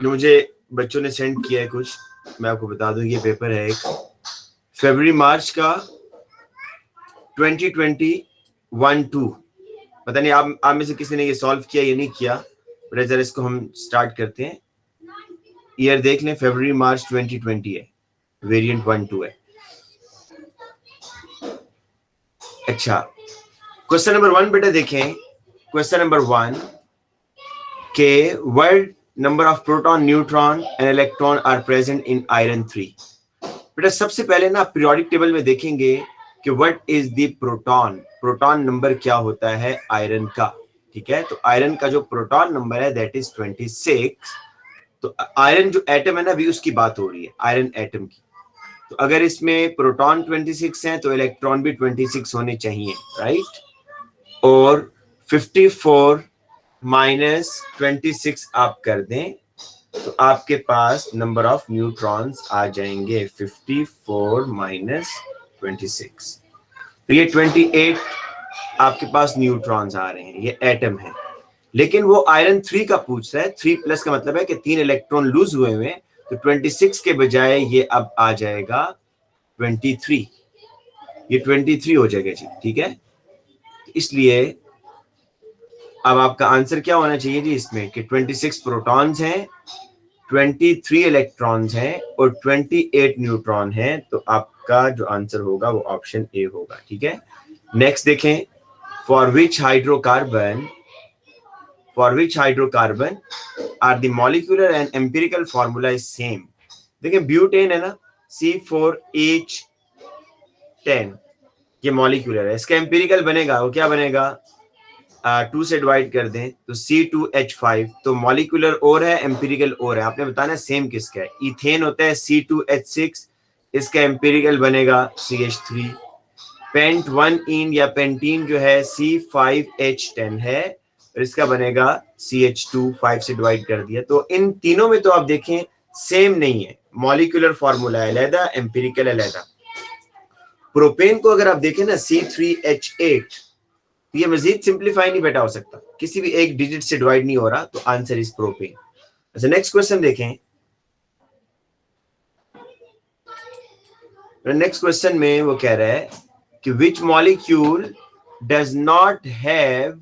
मुझे बच्चों ने सेंड किया है कुछ, मैं आपको बता दूं। ये पेपर है एक फरवरी मार्च का 2021-2। पता नहीं आप में से किसी ने ये सॉल्व किया या नहीं किया, बट जरा इसको हम स्टार्ट करते हैं। ईयर देख लें, फरवरी मार्च 2020 है, वेरिएंट 1-2 है। अच्छा, क्वेश्चन नंबर 1 बेटा देखें। क्वेश्चन नंबर 1 के word number of proton, neutron and electron are present in iron 3। बेटा सबसे पहले ना पीरियोडिक टेबल में देखेंगे कि what is the proton, proton number क्या होता है आयरन का। ठीक है, तो आयरन का जो प्रोटॉन नंबर है दैट इज 26। तो आयरन जो एटम है ना, अभी उसकी बात हो रही है, आयरन एटम की। तो अगर इसमें प्रोटॉन 26 है तो इलेक्ट्रॉन भी 26 होने चाहिए, राइट। और 54 माइनस 26 आप कर दें तो आपके पास नंबर ऑफ न्यूट्रॉन्स आ जाएंगे 54 माइनस 26। तो ये 28 आपके पास न्यूट्रॉन्स आ रहे हैं, ये एटम है। लेकिन वो आयरन 3 का पूछ रहा है, 3+ का मतलब है कि 3 इलेक्ट्रॉन लूज हुए हुए, तो 26 के बजाय ये अब आ जाएगा 23। ये 23 हो जाएगा जी, ठीक है। इसलिए अब आपका आंसर क्या होना चाहिए जी इसमें कि 26 प्रोटॉन्स हैं, 23 इलेक्ट्रॉन्स हैं और 28 न्यूट्रॉन हैं। तो आपका जो आंसर होगा वो ऑप्शन ए होगा, ठीक है। नेक्स्ट देखें, for which hydrocarbon are the molecular and empirical formula is same. देखिए ब्यूटेन है ना, C4H10, ये मॉलिक्यूलर है। इसका एम्पिरिकल बनेगा, वो क्या बनेगा, 2 से डिवाइड कर दें तो C2H5। तो मॉलिक्यूलर और है, एम्पिरिकल और है, आपने बताना सेम किसका है। इथेन होता है C2H6, इसका एम्पिरिकल बनेगा CH3। पेंट 1 या पेंटीन जो है C5H10 है और इसका बनेगा CH2, 5 से डिवाइड कर दिया। तो इन तीनों में तो आप देखें सेम नहीं है, मॉलिक्यूलर फॉर्मूला है अलग, एम्पिरिकल अलग। प्रोपेन को अगर आप देखें ना C3H8, ये मजीद सिंप्लीफाई नहीं बेटा हो सकता, किसी भी एक डिजिट से डिवाइड नहीं हो रहा, तो आंसर इज प्रोपेन। अच्छा नेक्स्ट क्वेश्चन देखें। नेक्स्ट क्वेश्चन में वो कह रहा है कि which molecule does not have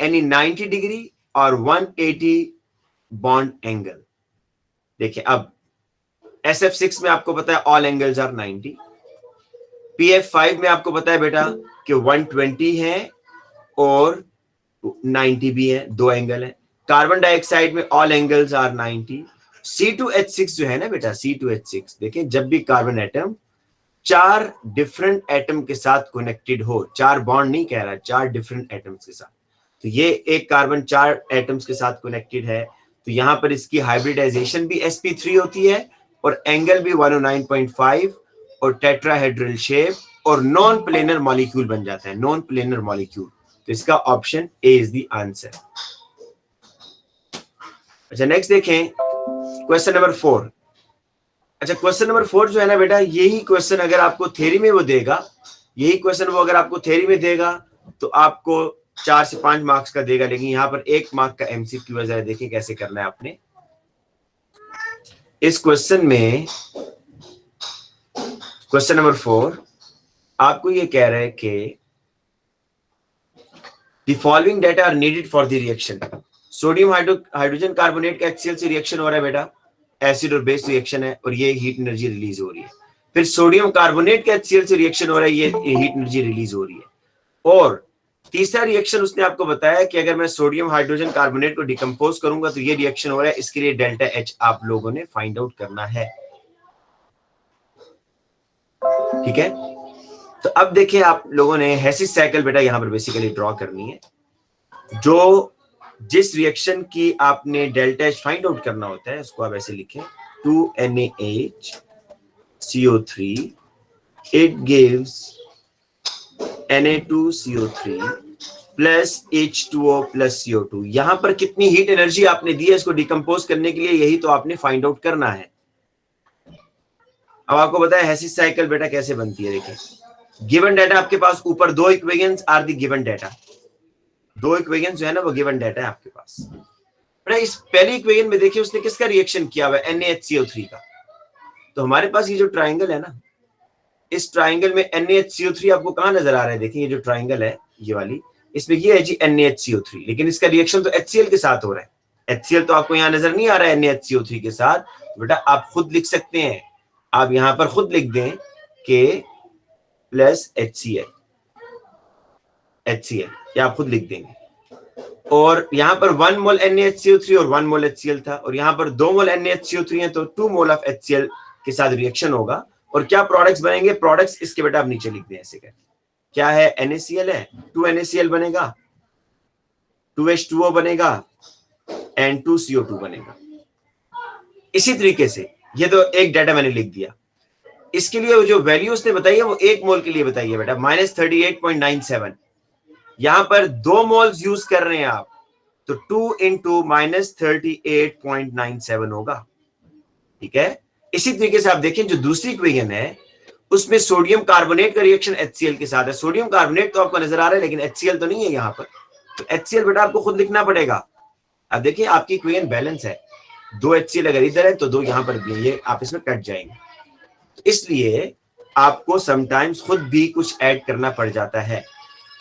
any 90 degree और 180 बॉन्ड एंगल। देखिए अब SF6 में आपको पता है ऑल एंगल्स आर 90, PF5 में आपको पता है बेटा कि 120 है और 90 भी है, 2 एंगल है। कार्बन डाइऑक्साइड में ऑल एंगल्स आर 90। C2H6 जो है ना बेटा, C2H6 देखिए, जब भी कार्बन एटम 4 डिफरेंट एटम के साथ कनेक्टेड हो, 4 बॉन्ड नहीं कह रहा, 4 डिफरेंट एटम्स के साथ, तो ये एक कार्बन 4 एटम्स के साथ कनेक्टेड है, तो यहां पर इसकी हाइब्रिडाइजेशन भी sp3 होती है और एंगल भी 109.5 और टेट्राहेड्रल शेप और नॉन प्लेनर मॉलिक्यूल बन जाता है, नॉन प्लेनर मॉलिक्यूल। तो इसका option A is the answer. अच्छा नेक्स्ट देखें क्वेश्चन नंबर 4। अच्छा क्वेश्चन नंबर 4 जो है ना बेटा, यही क्वेश्चन अगर आपको थ्योरी में वो देगा, यही क्वेश्चन वो अगर आपको थ्योरी में देगा तो आपको 4 से 5 मार्क्स का देगा, लेकिन यहां पर 1 मार्क का MCQ है। जरा देखिए कैसे करना है आपने। इस क्वेश्चन में क्वेश्चन नंबर 4 आपको ये कह रहा है कि The following data are needed for the reaction. Sodium hydrogen carbonate का HCl से रिएक्शन हो रहा है बेटा, एसिड और बेस रिएक्शन है और ये हीट एनर्जी रिलीज हो रही है। फिर सोडियम कार्बोनेट का HCl से रिएक्शन हो रहा है, ये हीट एनर्जी रिलीज हो रही है। और तीसरा रिएक्शन उसने आपको बताया कि अगर मैं सोडियम हाइड्रोजन कार्बोनेट को डिकम्पोज करूंगा तो ये रिएक्शन हो रहा है, इसके लिए डेल्टा H आप लोगों ने फाइंड आउट करना है, ठीक है। तो अब देखिए आप लोगों ने हेसिस साइकिल बेटा यहां पर बेसिकली ड्रॉ करनी है। जो जिस रिएक्शन की आपने डेल्टा H फाइंड आउट करना होता है उसको आप ऐसे लिखें 2NaHCO3 it gives Na2CO3 plus H2O plus CO2। यहां पर कितनी हीट एनर्जी आपने दी है इसको डिकम्पोज करने के लिए, यही तो आपने फाइंड आउट करना है। अब आपको बताया हेसिस साइकिल बेटा कैसे बनती है। देखिए गिवन डाटा आपके पास ऊपर 2 equations are the given data, दो इक्वेशन जो है ना वो गिवन डाटा है आपके पास। बेटा इस पहली इक्वेशन में देखिए उसने किसका रिएक्शन किया हुआ है, NaHCO3 का। तो हमारे पास ये जो ट्राइंगल है ना, इस ट्राइंगल में NaHCO3 आपको कहां नजर आ रहा है, देखिए ये जो ट्राइंगल है ये वाली, इसमें ये है जी NaHCO3, लेकिन इसका रिएक्शन तो HCl के साथ हो रहा है। HCl तो आपको यहां नजर नहीं आ रहा है NaHCO3 के साथ। बेटा आप खुद लिख सकते हैं, आप यहां पर खुद लिख दें K प्लस HCl, या आप खुद लिख देंगे। और यहां पर 1 मोल NaHCO3 और 1 मोल HCl था, और यहां पर 2 मोल NaHCO3 है तो 2 मोल ऑफ HCl के साथ रिएक्शन होगा। और क्या प्रोडक्ट्स बनेंगे, प्रोडक्ट्स इसके बेटा आप नीचे लिख दें ऐसे करके। क्या है, NaCl है, 2 NaCl बनेगा, 2H2O बनेगा एंड 2 CO2 बनेगा। इसी तरीके से ये तो एक डाटा मैंने लिख दिया। इसके लिए जो वैल्यू उसने बताई है वो 1 मोल के लिए बताई है बेटा, -38.97। यहां पर 2 मोल्स यूज कर रहे हैं आप, तो 2 इंटू -38.97 होगा। ठीक है, इसी तरीके से आप देखें जो दूसरी इक्वेशन है उसमें सोडियम कार्बोनेट का रिएक्शन HCl के साथ है। सोडियम कार्बोनेट तो आपको नजर आ रहा है लेकिन HCl तो नहीं है यहां पर, तो HCl बेटा आपको खुद लिखना पड़ेगा। अब देखिए आपकी इक्वेशन बैलेंस है, 2 HCl अगर इधर है तो 2 यहां पर भी है, ये आप इसमें कट जाएंगे। तो इसलिए आपको समटाइम्स खुद भी कुछ ऐड करना पड़ जाता है।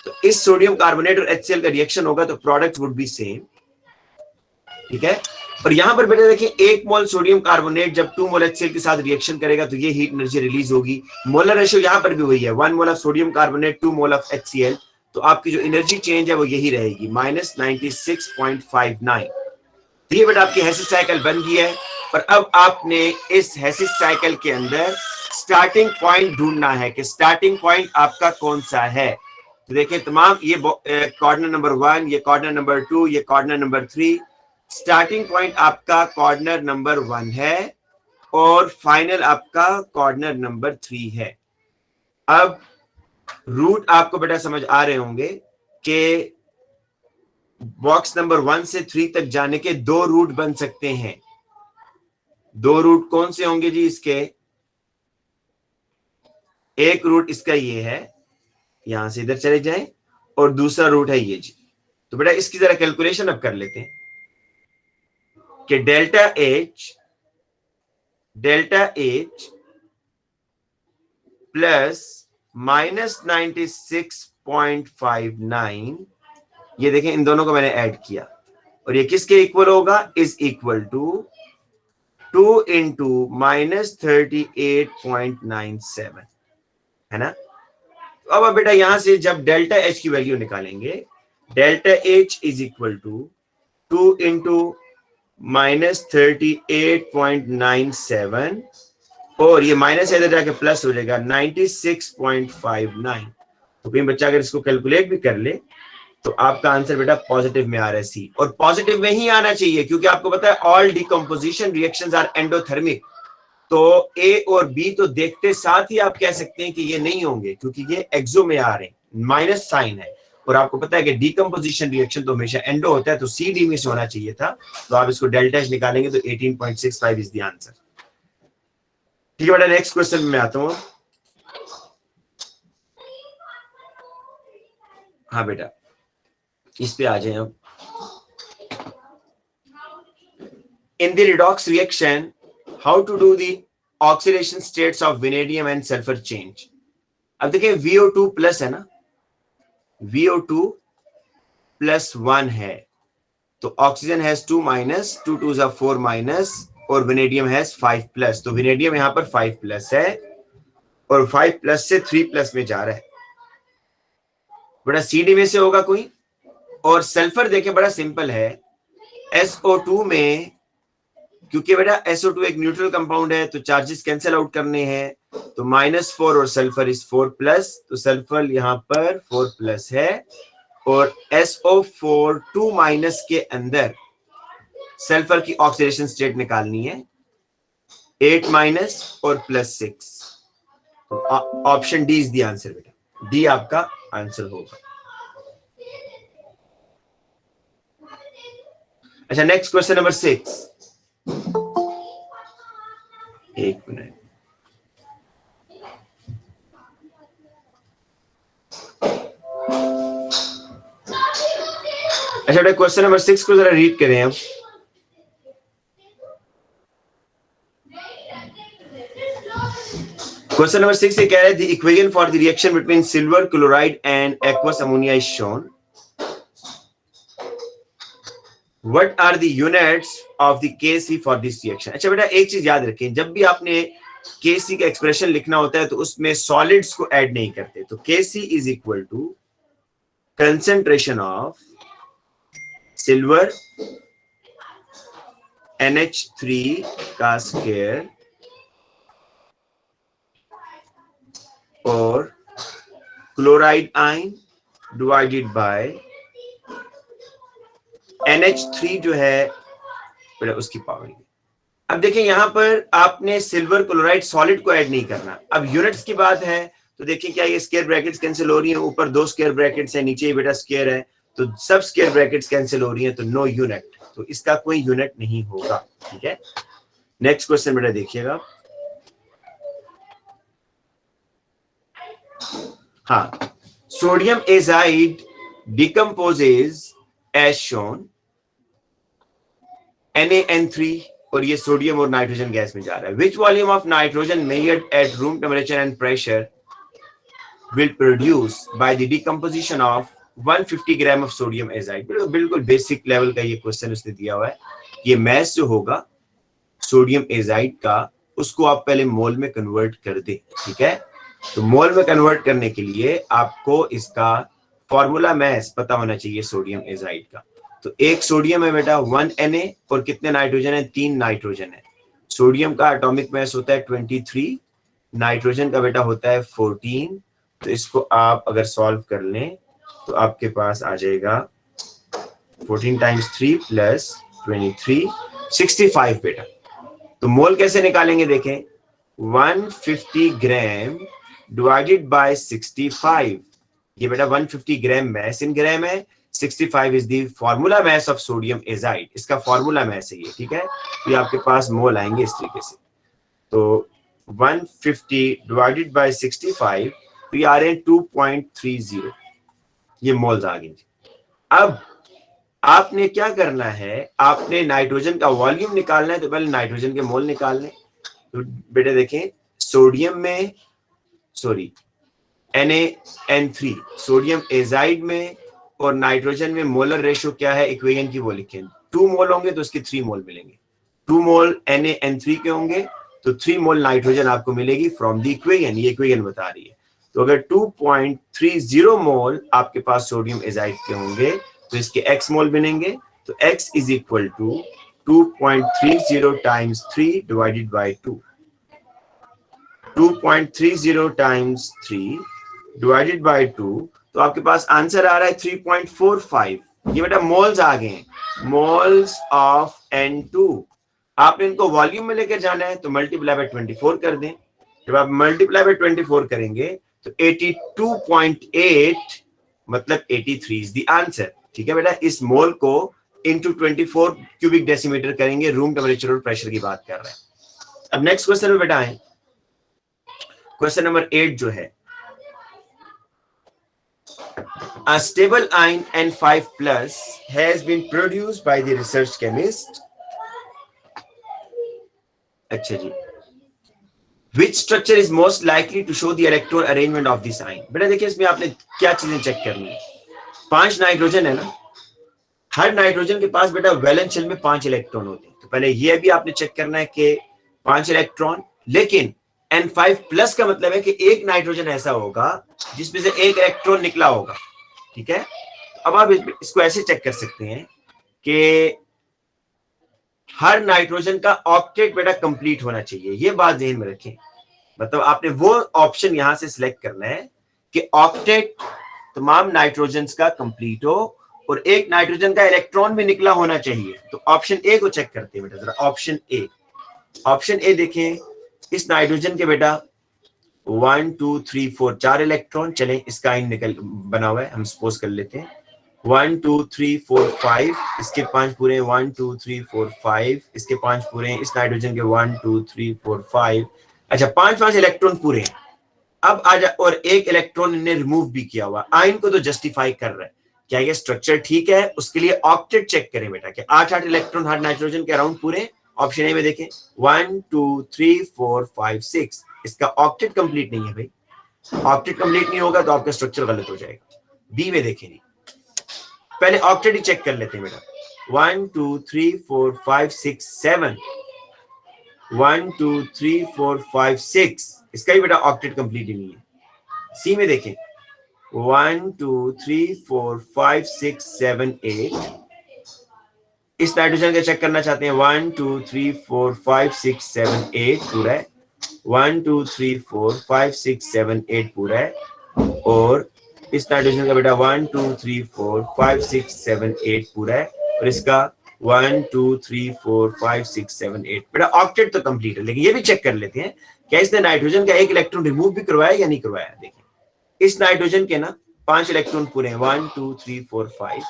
तो इस सोडियम कार्बोनेट और HCl का रिएक्शन होगा तो प्रोडक्ट वुड बी सेम। ठीक है, और यहां पर बेटा देखिए 1 मोल सोडियम कार्बोनेट जब 2 मोल HCl के साथ रिएक्शन करेगा तो ये हीट एनर्जी रिलीज होगी। मोलर रेशियो यहां पर भी वही है, 1 mole of sodium carbonate 2 mole of HCl, तो आपकी जो एनर्जी चेंज है वो यही रहेगी -96.59। तो ये बेटा आपकी हेसिस साइकिल बन गई है। और अब आपने इस हेसिस साइकिल के अंदर स्टार्टिंग पॉइंट ढूंढना है कि स्टार्टिंग पॉइंट आपका कौन सा है। तो देखिए तमाम ये कॉर्डिनेट नंबर 1, ये कॉर्डिनेट नंबर 2, ये कॉर्डिनेट नंबर 3, स्टार्टिंग पॉइंट आपका कॉर्डिनेट नंबर 1 है और फाइनल आपका कॉर्डिनेट नंबर 3 है। अब रूट आपको बेटा समझ आ रहे होंगे कि बॉक्स नंबर 1 से 3 तक जाने के 2 रूट बन सकते हैं। 2 रूट कौन से होंगे जी इसके, एक रूट इसका ये है, यहां से इधर चले जाएं, और दूसरा रूट है ये जी। तो बेटा इसकी जरा कैलकुलेशन अब कर लेते हैं कि डेल्टा एच प्लस -96.59, ये देखें इन दोनों को मैंने ऐड किया और ये किसके इक्वल होगा, इज इक्वल टू 2 इंटू -38.97, है ना। तो अब बेटा यहां से जब डेल्टा एच की वैल्यू निकालेंगे, delta H is equal to 2 into -38.97 और ये माइनस इधर जाके प्लस हो जाएगा 96.59। तो कहीं बच्चा अगर इसको कैलकुलेट भी कर ले तो आपका आंसर बेटा पॉजिटिव में आ रहा है सी, और पॉजिटिव में ही आना चाहिए क्योंकि आपको पता है all decomposition reactions are endothermic. तो ए और बी तो देखते साथ ही आप कह सकते हैं कि ये नहीं होंगे क्योंकि ये एक्सो में आ रहे हैं, माइनस साइन है, और आपको पता है कि डिकम्पोजिशन रिएक्शन तो हमेशा एंडो होता है, तो सी डी में से होना चाहिए था। तो आप इसको डेल्टा एच निकालेंगे तो 18.65 इज द आंसर। ठीक है बेटा, नेक्स्ट क्वेश्चन में आता हूं। हाँ बेटा इस पे आ जाए हम। In the redox reaction how to do the oxidation states of vanadium and sulphur change. अब देखिए VO2 प्लस है ना, VO2 प्लस 1 है तो oxygen has 2 minus, 2 2s are 4 minus, और वेनेडियम हैज 5 प्लस, तो वेनेडियम यहां पर 5 प्लस है और 5 प्लस से 3 प्लस में जा रहा है। बड़ा CD में से होगा कोई, और सल्फर देखें बड़ा सिंपल है, SO2 में, क्योंकि बेटा SO2 एक न्यूट्रल कंपाउंड है तो चार्जेस कैंसिल आउट करने हैं, तो -4 और सल्फर इज 4 प्लस, तो सल्फर यहां पर 4 प्लस है, और SO4 2 माइनस के अंदर सल्फर की ऑक्सीडेशन स्टेट निकालनी है, 8 माइनस और +6, तो option D is the answer बेटा, डी आपका आंसर होगा। अच्छा नेक्स्ट क्वेश्चन नंबर 6, एक मिनट, अच्छा बेटा क्वेश्चन नंबर 6 को जरा रीड करें हम। क्वेश्चन नंबर 6 ये कह रहा है the equation for the reaction between silver chloride and aqueous ammonia is shown. What are the units of the Kc for this reaction. अच्छा बेटा एक चीज याद रखें, जब भी आपने Kc का एक्सप्रेशन लिखना होता है तो उसमें सॉलिड्स को ऐड नहीं करते। तो Kc is equal to concentration of silver NH3 का स्क्वायर और chloride ion divided by NH3 जो है उसकी पावर। अब देखिए यहां पर आपने सिल्वर क्लोराइड सॉलिड को ऐड नहीं करना। अब यूनिट्स की बात है तो देखिए क्या ये स्क्वायर ब्रैकेट्स कैंसिल हो रही हैं, ऊपर 2 स्क्वायर ब्रैकेट्स है, नीचे बेटा स्क्वायर है, तो सब स्क्वायर ब्रैकेट्स कैंसिल हो रही हैं, तो नो यूनिट, तो इसका कोई यूनिट नहीं होगा। ठीक है, नेक्स्ट क्वेश्चन बेटा देखिएगा। हाँ, sodium azide decomposes as shown NaN3, और ये सोडियम और नाइट्रोजन गैस में जा रहा है। Which volume of nitrogen measured at room temperature and pressure will produce by the decomposition of 150 gram of sodium azide. बिल्कुल बेसिक लेवल का ये क्वेश्चन उसने दिया हुआ है। ये मैस जो होगा सोडियम एजाइड का, उसको आप पहले मोल में कन्वर्ट कर दे। ठीक है, तो मोल में कन्वर्ट करने के लिए आपको इसका फॉर्मूला मैस पता होना चाहिए सोडियम एजाइड का। तो एक सोडियम है बेटा 1 Na और कितने नाइट्रोजन है, 3 नाइट्रोजन है। सोडियम का एटॉमिक मैस होता है 23, नाइट्रोजन का बेटा होता है 14। तो इसको आप अगर सॉल्व कर लें तो आपके पास आ जाएगा 14 टाइम्स 3 प्लस 23 65 बेटा। तो मोल कैसे निकालेंगे देखें, 150 ग्राम डिवाइडेड बाय 65। ये बेटा 150 ग्राम मैस इन ग्राम है, 65 is the formula mass of sodium azide, इसका फॉर्मूला मैस है ये। ठीक है, तो ये आपके पास मोल आएंगे इस तरीके से। तो 150 डिवाइडेड बाय 65, तो ये आ रहे हैं 2.30, ये मोल्स आ गए। अब आपने क्या करना है, आपने नाइट्रोजन का वॉल्यूम निकालना है, तो पहले नाइट्रोजन के मोल निकाल लें। तो बेटे देखें सोडियम में, सॉरी NaN3 सोडियम एजाइड में और नाइट्रोजन में मोलर रेशियो क्या है इक्वेशन की, वो लिखें। 2 मोल होंगे तो उसके 3 मोल मिलेंगे। 2 मोल NaN3 के होंगे तो 3 मोल नाइट्रोजन आपको मिलेगी फ्रॉम द इक्वेशन, ये इक्वेशन बता रही है। तो अगर 2.30 मोल आपके पास सोडियम एजाइड के होंगे तो इसके x मोल बनेंगे। तो x is equal to 2.30 times 3 divided by 2। 2.30 times 3 divided by 2, तो आपके पास आंसर आ रहा है 3.45। ये बेटा मोल्स आ गए, मोल्स ऑफ N2। आपने इनको वॉल्यूम में लेकर जाना है तो मल्टीप्लाई बाय 24 कर दें। जब आप मल्टीप्लाई बाय 24 करेंगे तो 82.8 मतलब 83 इज द आंसर। ठीक है बेटा, इस मोल को इंटू 24 क्यूबिक डेसीमीटर करेंगे, रूम टेम्परेचर और प्रेशर की बात कर रहे हैं। अब नेक्स्ट क्वेश्चन में बेटा है क्वेश्चन नंबर 8 जो है, a stable ion N5 plus has been produced by the research chemist। अच्छा जी, which structure is most likely to show the electron arrangement of this ion। बेटा देखिए इसमें आपने क्या चीजें चेक करनी है। 5 नाइट्रोजन है ना, हर नाइट्रोजन के पास बेटा वैलेंस शेल में 5 इलेक्ट्रॉन होते हैं। तो पहले ये भी आपने चेक करना है कि 5 इलेक्ट्रॉन, लेकिन N5 प्लस का मतलब है कि एक नाइट्रोजन ऐसा होगा जिसमें से एक इलेक्ट्रॉन निकला होगा। ठीक है, अब आप इसको ऐसे चेक कर सकते हैं कि हर नाइट्रोजन का ऑक्टेट बेटा कंप्लीट होना चाहिए, ये बात ध्यान में रखें। मतलब आपने वो ऑप्शन यहां से सिलेक्ट करना है कि ऑक्टेट तमाम नाइट्रोजन्स का कंप्लीट हो और एक नाइट्रोजन का इलेक्ट्रॉन भी निकला होना चाहिए। तो ऑप्शन ए को चेक करते हैं बेटा जरा। ऑप्शन ए, ऑप्शन ए देखें, इस नाइट्रोजन के बेटा 1 2 3 4 4 इलेक्ट्रॉन, चले इसका आइन निकल बना हुआ है, हम सपोज कर लेते हैं 1 2 3 4 5, इसके 5 पूरे हैं, 1 2 3 4 5, इसके 5 पूरे हैं, इस नाइट्रोजन के 1 2 3 4 5। अच्छा, 5 इलेक्ट्रॉन पूरे हैं। अब आ जा, और एक इलेक्ट्रॉन इन्हें रिमूव भी किया हुआ, आइन को तो जस्टिफाई कर रहा है, क्या ये स्ट्रक्चर ठीक है? उसके लिए ऑक्टेट चेक करें बेटा कि 8 इलेक्ट्रॉन हर नाइट्रोजन के अराउंड पूरे। ऑप्शन ए में देखें 1 2 3 4 5 6, इसका ऑक्टेट कंप्लीट नहीं है भाई। ऑक्टेट कंप्लीट नहीं होगा तो आपका स्ट्रक्चर गलत हो जाएगा। बी में देखें, नहीं पहले ऑक्टेट ही चेक कर लेते हैं बेटा। 1 2 3 4 5 6 7, 1 2 3 4 5 6, इसका भी बेटा ऑक्टेट कंप्लीट ही नहीं है। सी में देखें 1 2 3 4 5 6 7 8, इस नाइट्रोजन का चेक करना चाहते हैं। 1 2 3 4 5 6 7 8 पूरा है। 1 2 3 4 5 6 7 8 पूरा है। और इस नाइट्रोजन का बेटा 1 2 3 4 5 6 7 8 पूरा है। और इसका 1 2 3 4 5 6 7 8 बेटा ऑक्टेट तो कंप्लीट है। लेकिन ये भी चेक कर लेते हैं क्या इसने नाइट्रोजन का एक इलेक्ट्रॉन रिमूव भी करवाया या नहीं करवाया। देखिए इस नाइट्रोजन के ना 5 इलेक्ट्रॉन पूरे हैं, 1 2 3 4 5।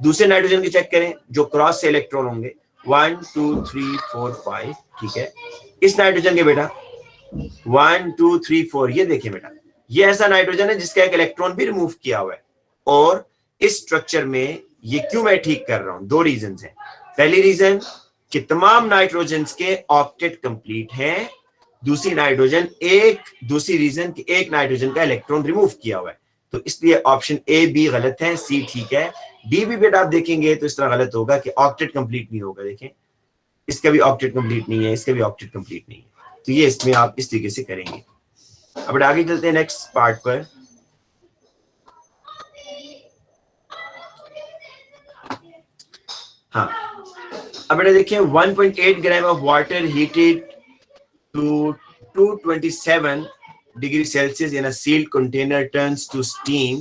दूसरे नाइट्रोजन के चेक करें जो क्रॉस से इलेक्ट्रॉन होंगे 1 2 3 4 5, ठीक है। इस नाइट्रोजन के बेटा 1 2 3 4, ये देखिए बेटा ये ऐसा नाइट्रोजन है जिसका एक इलेक्ट्रॉन भी रिमूव किया हुआ है। और इस स्ट्रक्चर में ये क्यों मैं ठीक कर रहा हूं, दो रीजन है। पहली रीजन कि तमाम नाइट्रोजन के ऑक्टेट कंप्लीट हैं। दूसरी रीजन कि एक नाइट्रोजन का इलेक्ट्रॉन रिमूव किया हुआ है। तो इसलिए ऑप्शन ए बी गलत है, सी ठीक है। डी भी बेटा आप देखेंगे तो इस तरह गलत होगा कि ऑक्टेट कंप्लीट नहीं होगा। देखें इसका भी ऑक्टेट कंप्लीट नहीं है, इसका भी ऑक्टेट कंप्लीट नहीं है। तो ये इसमें आप इस तरीके से करेंगे। अब आगे चलते हैं नेक्स्ट पार्ट पर। हाँ अब बेटा देखिए 1.8 gram of water heated to 227 degree Celsius in a sealed container turns to steam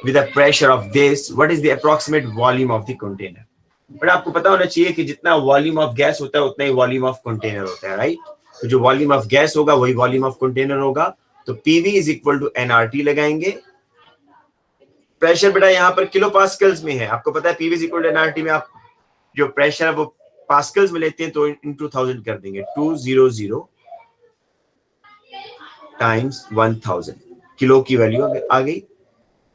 with a pressure of this. What is the approximate volume of the container? But आपको पता होना चाहिए कि जितना वॉल्यूम ऑफ गैस होता है उतना ही volume of container होता है, राइट? तो जो वॉल्यूम ऑफ गैस होगा वही वॉल्यूम ऑफ कंटेनर होगा। तो PV is equal to NRT लगाएंगे। प्रेशर बेटा यहाँ पर किलो पास्कल्स में है, आपको पता है PV is equal to NRT में आप जो प्रेशर है वो पास्कल्स में लेते हैं तो इनटू 1000 कर देंगे। 200 टाइम्स 1000 किलो की वैल्यू आ गई।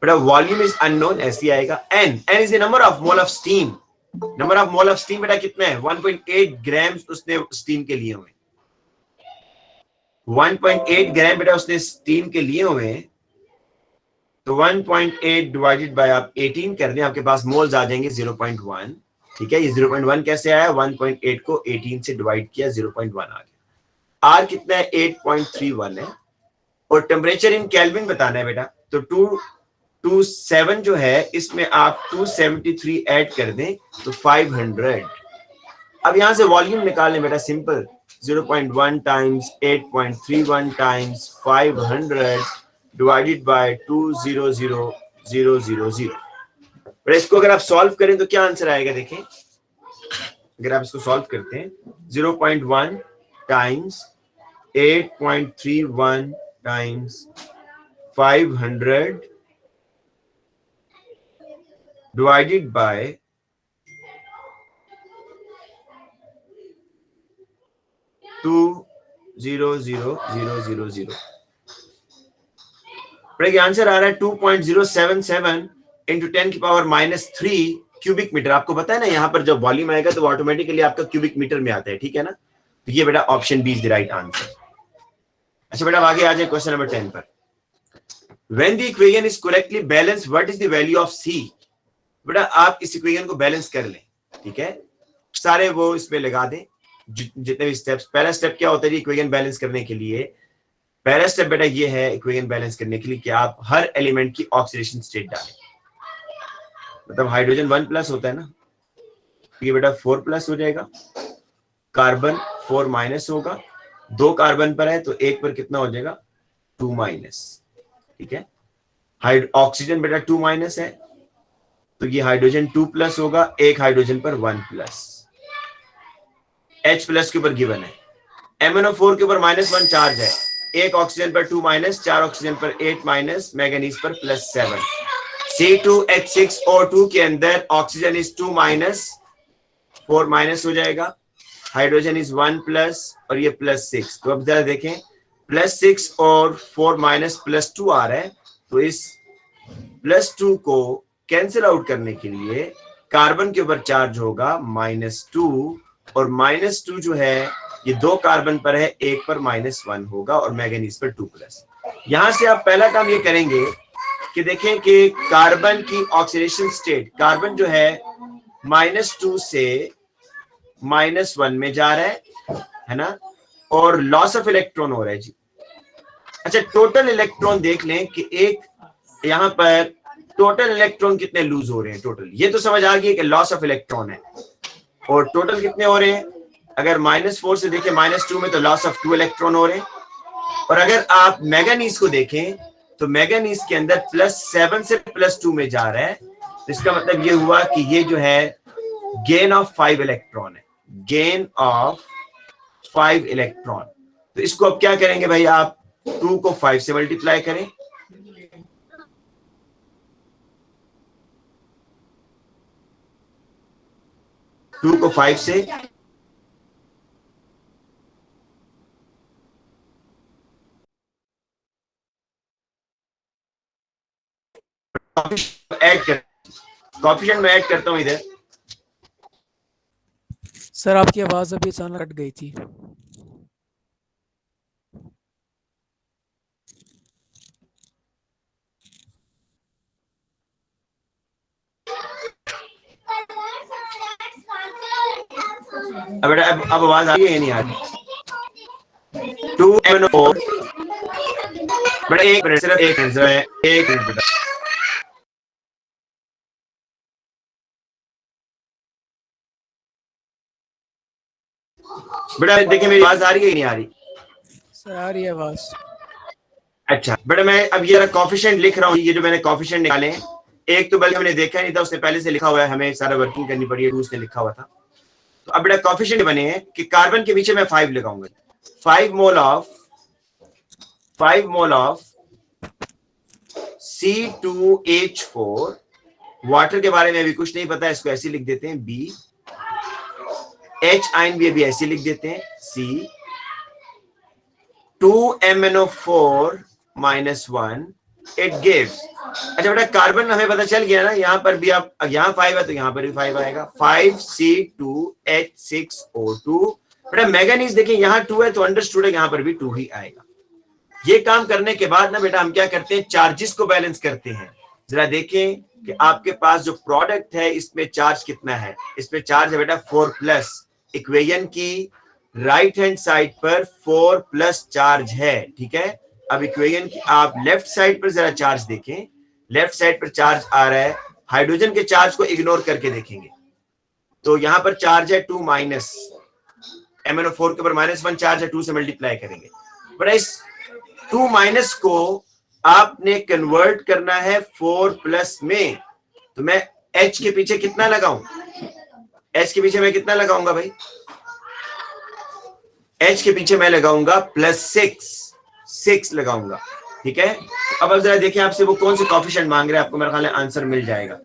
बेटा वॉल्यूम इज अननोन, ऐसे आएगा। N is the number of mole of steam. Number of mole of steam बेटा कितना है? 1.8 ग्राम उसने स्टीम के लिए हुए। 1.8 ग्राम बेटा उसने स्टीम के लिए हुए। तो 1.8 डिवाइडेड बाय आप 18 कर दें, आपके पास मोल्स आ जाएंगे 0.1। ठीक है, ये 0.1 कैसे आया? 1.8 को 18 से डिवाइड किया, 0.1 आ गया। आर कितना है? 8.31 है। और टेम्परेचर इन केल्विन बताना है बेटा। तो 227 जो है इसमें आप 273 ऐड कर दें तो 500। अब यहां से वॉल्यूम निकालें बेटा, simple 0.1 times 8.31 times 500 divided by 200,000। इसको अगर आप सॉल्व करें तो क्या आंसर आएगा? देखें अगर आप इसको सॉल्व करते हैं 0.1 times 8.31 times 500 divided by 200,000। Answer आ रहा है 2.077 इंटू 10 की पावर -3 क्यूबिक मीटर। आपको पता है ना यहाँ पर जब वॉल्यूम आएगा तो ऑटोमेटिकली आपका क्यूबिक मीटर में आता है, ठीक है ना? तो ये बेटा option B is the right answer. अच्छा बेटा आगे आ जाए क्वेश्चन नंबर 10 पर। When the equation is correctly balanced, what is the value of C? बेटा आप इस इक्वेशन को बैलेंस कर लें, ठीक है? सारे वो इसमें लगा दें जितने भी स्टेप्स। पहला स्टेप क्या होता है इक्वेशन बैलेंस करने के लिए? पहला स्टेप बेटा ये है इक्वेशन बैलेंस करने के लिए कि आप हर एलिमेंट की ऑक्सीडेशन स्टेट डालें। मतलब हाइड्रोजन 1+ होता है ना, ये बेटा 4+ हो जाएगा। कार्बन 4- होगा, 2 कार्बन पर है तो 1 पर कितना हो जाएगा? 2-। ठीक है, ऑक्सीजन बेटा 2- है तो ये हाइड्रोजन 2+ होगा, 1 हाइड्रोजन पर 1+। H+ के ऊपर गिवन है। MnO4 के ऊपर -1 चार्ज है, 1 ऑक्सीजन पर 2-, 4 ऑक्सीजन पर 8-, मैंगनीज पर +7। C2H6O2 के अंदर ऑक्सीजन इज 2-, 4- हो जाएगा, हाइड्रोजन इज 1+ और ये +6। तो अब जरा देखें +6 और 4- +2 आ रहा है तो इस +2 को कैंसिल आउट करने के लिए कार्बन के ऊपर चार्ज होगा -2, और -2 जो है ये 2 कार्बन पर है, एक पर -1 होगा, और मैंगनीज पर 2+। यहां से आप पहला काम ये करेंगे कि देखें कि कार्बन की ऑक्सीडेशन स्टेट, कार्बन जो है -2 से -1 में जा रहा है ना, और लॉस ऑफ इलेक्ट्रॉन हो रहा है जी। अच्छा, टोटल इलेक्ट्रॉन देख लें कि एक यहां पर टोटल इलेक्ट्रॉन कितने लूज हो रहे हैं टोटल, ये तो समझ आ गई कि लॉस ऑफ इलेक्ट्रॉन है, और टोटल कितने हो रहे हैं, अगर -4 से देखें -2 में तो लॉस ऑफ 2 इलेक्ट्रॉन हो रहे हैं। और अगर आप मैंगनीज को देखें तो मैंगनीज के अंदर +7 से +2 में जा रहा है, तो इसका मतलब ये हुआ कि ये जो है गेन ऑफ 5 इलेक्ट्रॉन है, गेन ऑफ 5 इलेक्ट्रॉन। तो इसको अब क्या करेंगे भाई, आप 2 को 5 से मल्टीप्लाई करें, टू को 5 से, ऐड कर, कोएफिशिएंट में ऐड करता हूं इधर। सर आपकी आवाज अभी अचानक कट गई थी। अब आवाज आ रही है या नहीं आ रही? 2MnO4, बेटा एक मिनट, सिर्फ एक मिनट है, एक मिनट बेटा। बेटा देखिए मेरी आवाज आ रही है या नहीं आ रही? सर आ रही है आवाज। अच्छा बेटा, मैं अब ये कोएफिशिएंट लिख रहा हूँ, ये जो मैंने कोएफिशिएंट निकाले हैं, एक तो बल्कि हमने देखा नहीं था, उसने पहले से लिखा हुआ है, हमें सारा वर्किंग करनी पड़ी है, उसने लिखा हुआ था। तो अब बेटा कोएफिशिएंट बने हैं कि कार्बन के पीछे मैं 5 लगाऊंगा, 5 मोल ऑफ C2H4, वाटर के बारे में अभी कुछ नहीं पता, इसको ऐसे लिख देते हैं B, H आयन भी अभी ऐसे लिख देते हैं C, 2MnO4 -1, इट गिव्स। अच्छा बेटा कार्बन हमें पता चल गया ना, यहां पर भी आप, यहां 5 है तो यहां पर भी 5 आएगा, 5C2H6O2। बेटा मैंगनीज देखिए यहां 2 है तो अंडरस्टूड है यहां पर भी 2 ही आएगा। ये काम करने के बाद ना बेटा हम क्या करते हैं, चार्जेस को बैलेंस करते हैं। जरा देखें कि आपके पास जो प्रोडक्ट है इसमें चार्ज कितना है, इसमें चार्ज है बेटा 4+, इक्वेशन की राइट हैंड साइड पर 4+ चार्ज है, ठीक है। अब इक्वेशन की आप लेफ्ट साइड पर जरा चार्ज देखें, लेफ्ट साइड पर चार्ज आ रहा है, हाइड्रोजन के चार्ज को इग्नोर करके देखेंगे तो यहां पर चार्ज है 2 माइनस, MnO4 के ऊपर -1 चार्ज है, 2 से मल्टीप्लाई करेंगे। बट इस 2 माइनस को आपने कन्वर्ट करना है 4+ में, तो मैं H के पीछे कितना लगाऊं, H के पीछे मैं कितना लगाऊंगा भाई, H के पीछे मैं लगाऊंगा +6 लगाऊंगा, ठीक है। अब जरा देखिए आपसे वो कौन से कोएफिशिएंट मांग रहा है, आपको मेरा ख्याल है आंसर मिल जाएगा।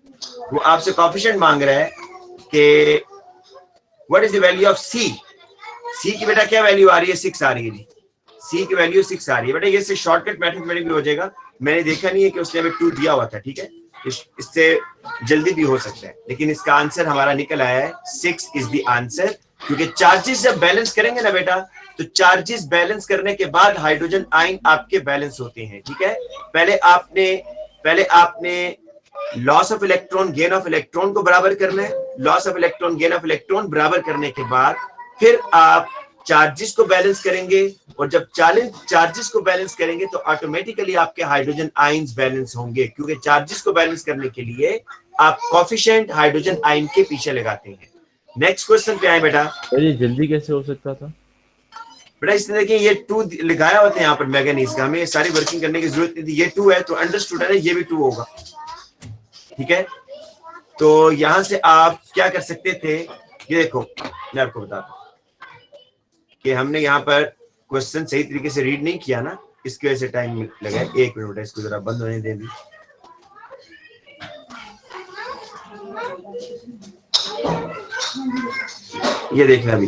वो आपसे कोएफिशिएंट मांग रहा है कि what is the value of C की बेटा क्या वैल्यू आ रही है, 6 आ रही है जी, C की वैल्यू 6 आ रही है बेटा। ये से शॉर्टकट मैथमेटिक्स भी हो जाएगा, मैंने देखा नहीं है कि उसने हमें 2 दिया हुआ था, ठीक है, इससे जल्दी भी हो सकता है, लेकिन इसका आंसर हमारा निकल आया है 6 इज द आंसर। क्योंकि चार्जेस जब बैलेंस करेंगे ना बेटा, तो चार्जेस बैलेंस करने के बाद हाइड्रोजन आयन आपके बैलेंस होते हैं, ठीक है। पहले आपने loss of electron gain of electron को बराबर करना है, loss of electron gain of electron बराबर करने के बाद फिर आप चार्जेस को बैलेंस करेंगे, और जब चार्जेस को बैलेंस करेंगे तो ऑटोमेटिकली आपके हाइड्रोजन आयंस बैलेंस होंगे, क्योंकि चार्जेस को बैलेंस करने के लिए आप कोएफिशिएंट हाइड्रोजन आयन के पीछे लगाते हैं। नेक्स्ट क्वेश्चन पे आए बेटा। ये जल्दी कैसे हो सकता था बेटा इसने देखिए ये 2 लगाया हुआ था यहाँ पर मैंगनीज का, हमें सारी वर्किंग करने की जरूरत नहीं थी, ये 2 है तो अंडरस्टूड है ना, ये भी 2 होगा, ठीक है। तो यहां से आप क्या कर सकते थे, ये देखो मैं आपको बताता हूं कि हमने यहाँ पर क्वेश्चन सही तरीके से रीड नहीं किया ना, इसकी वजह से टाइम लगा। एक मिनट इसको जरा बंद होने दे दी। ये देखना अभी,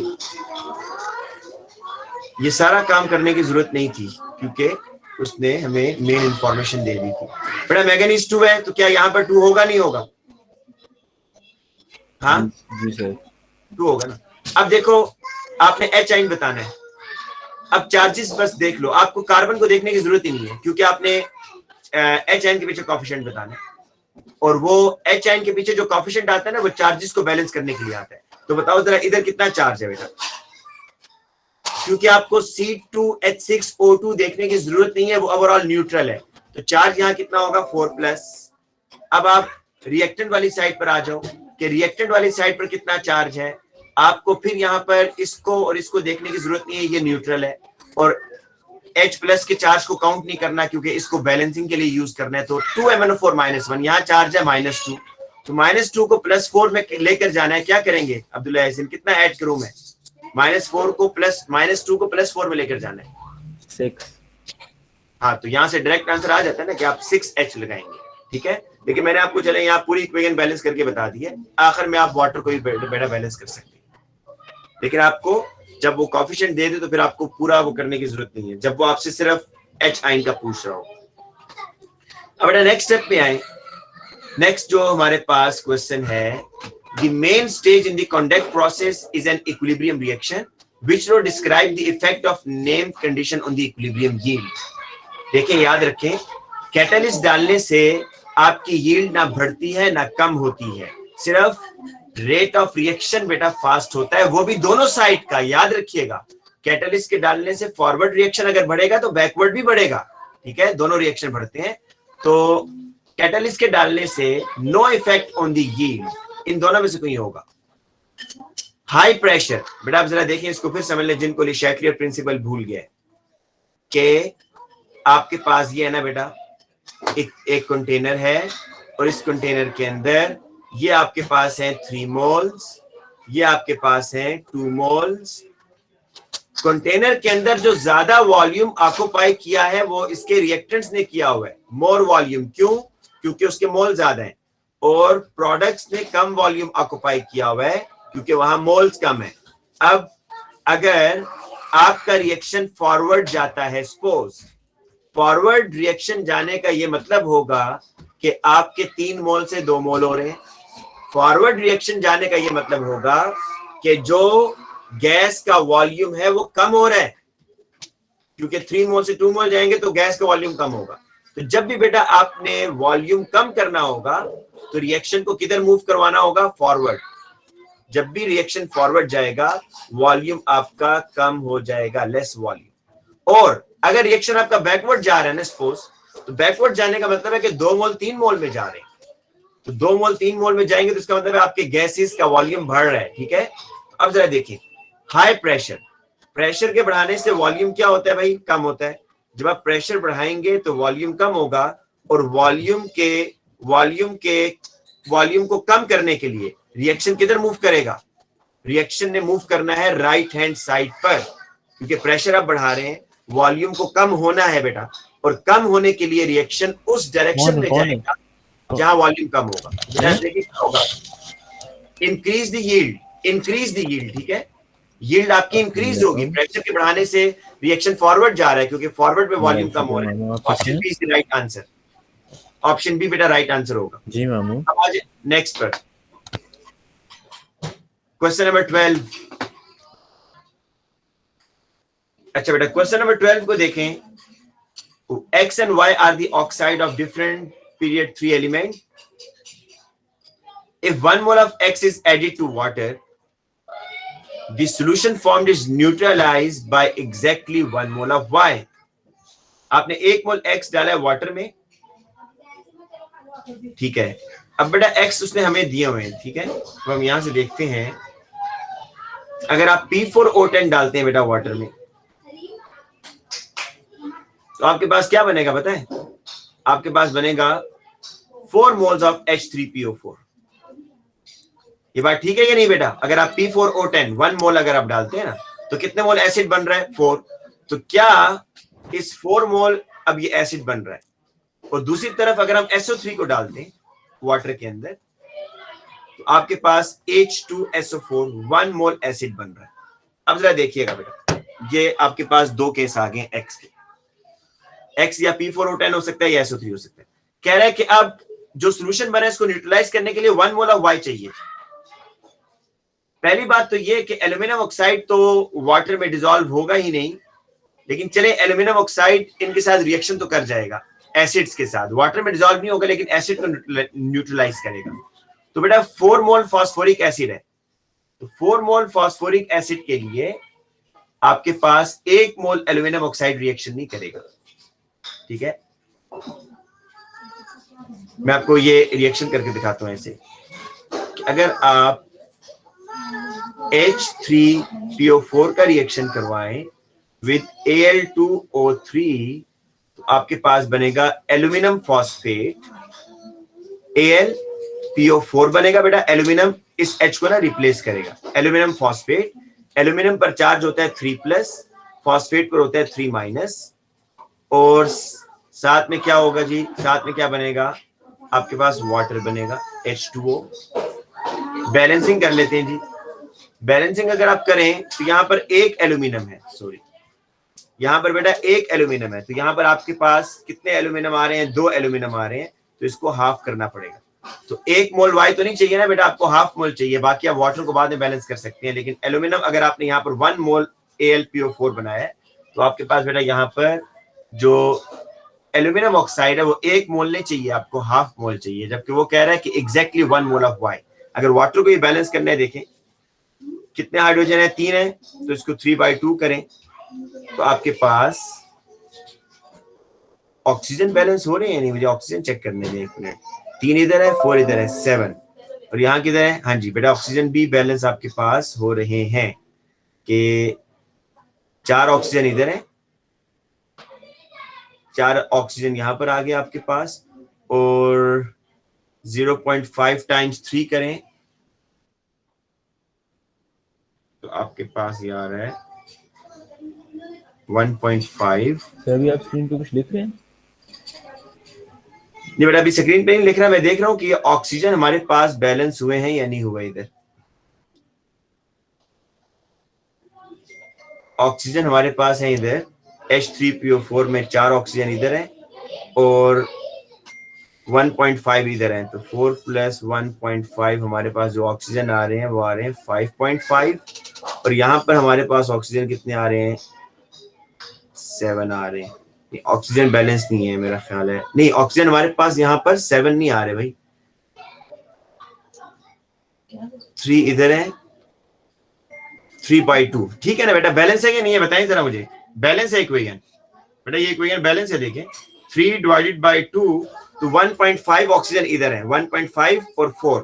ये सारा काम करने की जरूरत नहीं थी क्योंकि उसने हमें मेन इंफॉर्मेशन दे दी थी। बेटा मैंगनीज 2 है, तो क्या यहाँ पर 2 होगा नहीं होगा? हाँ जी सर। 2 होगा ना। अब देखो आपने H आइन बताना है। अब चार्जेस बस देख लो, आपको कार्बन को देखने की जरूरत ही नहीं है, क्योंकि आपने H आइन के पीछे कोफिशिएंट बताना है, और वो H आइन के पीछे जो कोफिशिएंट आता है ना, वो चार्जेस को बैलेंस करने के लिए आता है। तो बताओ जरा इधर कितना चार्ज है बेटा, क्योंकि आपको C2H6O2 देखने की जरूरत नहीं है, वो ओवरऑल न्यूट्रल है। तो चार्ज यहाँ कितना होगा 4+। अब आप रिएक्टेंट वाली साइड पर आ जाओ कि रिएक्टेंट वाली साइड पर कितना चार्ज है। आपको फिर यहाँ पर इसको और इसको देखने की जरूरत नहीं है, ये न्यूट्रल है, और H+ के चार्ज को काउंट नहीं करना, क्योंकि इसको बैलेंसिंग के लिए यूज करना है। तो 2MnO4 -1, यहाँ चार्ज है -2, तो -2 को +4 में लेकर जाना है। क्या करेंगे अब्दुल्ला यासीन, कितना ऐड करूं मैं? -2 को +4 में लेकर जाना है 6। हाँ, तो यहाँ से डायरेक्ट आंसर आ जाता है ना कि आप 6H लगाएंगे, ठीक है। लेकिन मैंने आपको चले यहाँ पूरी इक्वेशन बैलेंस करके बता दी है, आखिर में आप वाटर को भी बेटा बैलेंस कर सकते हैं। लेकिन आपको जब वो कोफिशिएंट दे दे तो फिर आपको पूरा वो करने की जरूरत नहीं है, जब वो आपसे सिर्फ H आइन का पूछ रहा हो। अब बेटा नेक्स्ट स्टेप पे आए। नेक्स्ट जो हमारे पास क्वेश्चन है, the main stage in the conduct process is an equilibrium reaction which will describe the effect of named condition on the equilibrium yield। देखिए याद रखें, कैटलिस्ट डालने से आपकी यील्ड ना बढ़ती है ना कम होती है, सिर्फ रेट ऑफ रिएक्शन बेटा फास्ट होता है, वो भी दोनों साइड का। याद रखिएगा, कैटलिस्ट के डालने से फॉरवर्ड रिएक्शन अगर बढ़ेगा तो बैकवर्ड भी बढ़ेगा, ठीक है, दोनों रिएक्शन बढ़ते हैं। तो कैटलिस्ट के डालने से no effect on the yield, इन दोनों में से कोई होगा। हाई प्रेशर, बेटा आप जरा देखें इसको फिर समझ लें जिनको लिशैक्रियर प्रिंसिपल भूल गए, कि आपके पास ये है ना बेटा, एक कंटेनर है, और इस कंटेनर के अंदर ये आपके पास है 3 मोल्स, ये आपके पास है 2 मोल्स। कंटेनर के अंदर जो ज्यादा वॉल्यूम ऑक्युपाई किया है वो इसके रिएक्टेंट्स ने किया हुआ है, मोर वॉल्यूम। क्यों? क्योंकि उसके मोल ज्यादा हैं, और प्रोडक्ट्स ने कम वॉल्यूम ऑक्युपाई किया हुआ है क्योंकि वहां मोल्स कम है। अब अगर आपका रिएक्शन फॉरवर्ड जाता है, सपोज फॉरवर्ड रिएक्शन जाने का ये मतलब होगा कि आपके 3 मोल से 2 मोल हो रहे हैं। फॉरवर्ड रिएक्शन जाने का ये मतलब होगा कि जो गैस का वॉल्यूम है वो कम हो रहा है, क्योंकि 3 मोल से 2 मोल जाएंगे तो गैस का वॉल्यूम कम होगा। तो जब भी बेटा आपने वॉल्यूम कम करना होगा तो रिएक्शन को किधर मूव करवाना होगा? फॉरवर्ड। जब भी रिएक्शन फॉरवर्ड जाएगा वॉल्यूम आपका कम हो जाएगा, लेस वॉल्यूम। और अगर रिएक्शन आपका बैकवर्ड जा रहा है ना सपोज, तो बैकवर्ड जाने का मतलब है कि 2 मोल 3 मोल में जा रहे हैं, तो 2 मोल 3 मोल में जाएंगे तो इसका मतलब है आपके गैसेस का वॉल्यूम बढ़ रहा है, ठीक है। अब जरा देखिए, हाई प्रेशर, प्रेशर के बढ़ाने से वॉल्यूम क्या होता है भाई? कम होता है। जब आप प्रेशर बढ़ाएंगे तो वॉल्यूम कम होगा, और वॉल्यूम को कम करने के लिए रिएक्शन किधर मूव करेगा? रिएक्शन ने मूव करना है राइट हैंड साइड पर, क्योंकि प्रेशर आप बढ़ा रहे हैं, वॉल्यूम को कम होना है बेटा, और कम होने के लिए रिएक्शन उस डायरेक्शन में जाएगा जहां वॉल्यूम कम होगा। देखिए क्या होगा, इंक्रीज द यील्ड, ठीक है, यील्ड आपकी इंक्रीज होगी। प्रेशर के बढ़ाने से रिएक्शन फॉरवर्ड जा रहा है क्योंकि फॉरवर्ड में वॉल्यूम कम हो रहा है। Option B is the right answer, option B बेटा राइट आंसर होगा। जी मामू। अब आज नेक्स्ट पर क्वेश्चन नंबर 12। अच्छा बेटा क्वेश्चन नंबर 12 को देखें। X and Y are the oxide of different period 3 element. If 1 mole of X is added to water, the solution formed is neutralized by exactly 1 mole of Y. आपने 1 मोल X डाला है water में, ठीक है। अब बेटा X उसने हमें दिए हुए हैं, ठीक है, तो हम यहां से देखते हैं। अगर आप P4O10 डालते हैं बेटा वाटर में, तो आपके पास क्या बनेगा पता है? आपके पास बनेगा 4 मोल्स ऑफ H3PO4। ये बात ठीक है या नहीं बेटा? अगर आप P4O10 1 मोल अगर आप डालते हैं ना, तो कितने मोल एसिड बन रहा है? 4। तो क्या इस 4 मोल अब ये एसिड बन रहा है? और दूसरी तरफ अगर हम SO3 को डालते हैं वाटर के अंदर, तो आपके पास H2SO4 1 मोल एसिड बन रहा है। अब जरा देखिएगा बेटा, ये आपके पास 2 केस आ गए X के। X या P4O10 हो सकता है या SO3 हो सकता है। कह रहा है कि अब जो सोल्यूशन बना है इसको न्यूट्रलाइज करने के लिए 1 मोल ऑफ वाई चाहिए। पहली बात तो ये कि एल्यूमिनियम ऑक्साइड तो वाटर में डिसॉल्व होगा ही नहीं, लेकिन चले एल्यूमिनियम ऑक्साइड इनके साथ रिएक्शन तो कर जाएगा एसिड्स के साथ। वाटर में डिसॉल्व नहीं होगा लेकिन एसिड को न्यूट्रलाइज करेगा। तो बेटा 4 मोल फास्फोरिक एसिड है, तो 4 मोल फास्फोरिक एसिड के लिए आपके पास 1 मोल एल्यूमिनियम ऑक्साइड रिएक्शन नहीं करेगा। ठीक है, मैं आपको ये रिएक्शन करके दिखाता हूं ऐसे कि अगर आप H3PO4 का रिएक्शन करवाएं विद Al2O3 तो आपके पास बनेगा एल्यूमिनियम फॉस्फेट, AlPO4 बनेगा। बेटा एल्यूमिनियम इस H को ना रिप्लेस करेगा, एल्यूमिनियम फॉस्फेट, एल्यूमिनियम पर चार्ज होता है 3+, फॉस्फेट पर होता है 3-, और साथ में क्या होगा जी, साथ में क्या बनेगा आपके पास वाटर बनेगा H2O। बैलेंसिंग कर लेते हैं जी। बैलेंसिंग अगर आप करें तो यहां पर एक एल्यूमिनियम है, सॉरी यहां पर बेटा एक एल्यूमिनियम है, तो यहां पर आपके पास कितने एल्यूमिनियम आ रहे हैं, 2 एल्यूमिनियम आ रहे हैं, तो इसको हाफ करना पड़ेगा। तो 1 मोल वाई तो नहीं चाहिए ना बेटा, आपको हाफ मोल चाहिए, बाकी आप वाटर को बाद में बैलेंस कर सकते हैं। लेकिन एल्यूमिनियम अगर आपने यहाँ पर 1 मोल AlPO4 बनाया है तो आपके पास बेटा यहाँ पर जो एल्यूमिनियम ऑक्साइड है वो 1 मोल नहीं चाहिए, आपको हाफ मोल चाहिए, जबकि वो कह रहा है कि एग्जैक्टली 1 मोल ऑफ वाई। अगर वाटर को ये बैलेंस करना है, देखें कितने हाइड्रोजन है, 3 है, तो इसको 3/2 करें तो आपके पास ऑक्सीजन बैलेंस हो रहे हैं। नहीं, मुझे ऑक्सीजन चेक करने दें 1 मिनट। 3 इधर है, 4 इधर है, 7, और यहाँ किधर है, हाँ जी बेटा ऑक्सीजन भी बैलेंस आपके पास हो रहे हैं कि 4 ऑक्सीजन इधर है, 4 ऑक्सीजन यहाँ पर आ गया आपके पास, और 0.5 × 3 करें तो आपके पास ये आ रहा है 1.5। सर अभी आप स्क्रीन पे कुछ लिख रहे हैं? नहीं बेटा अभी स्क्रीन पे नहीं लिख रहा, मैं देख रहा हूँ कि ये ऑक्सीजन हमारे पास बैलेंस हुए हैं या नहीं हुए। इधर ऑक्सीजन हमारे पास है, इधर H3PO4 में 4 ऑक्सीजन इधर है और 1.5 इधर है, तो 4 + 1.5 हमारे पास जो ऑक्सीजन आ रहे हैं वो आ रहे हैं 5.5, और यहाँ पर हमारे पास ऑक्सीजन कितने आ रहे हैं, 7 आ रहे हैं। ऑक्सीजन बैलेंस नहीं है मेरा ख्याल है, नहीं ऑक्सीजन हमारे पास यहाँ पर 7 नहीं आ रहे भाई, 3 इधर है, 3/2। ठीक है ना बेटा, बैलेंस है कि नहीं है बताएं जरा मुझे, बैलेंस है इक्वेशन बेटा, ये इक्वेशन बैलेंस है। देखें 3/2 तो 1.5 ऑक्सीजन इधर है, 1.5 और 4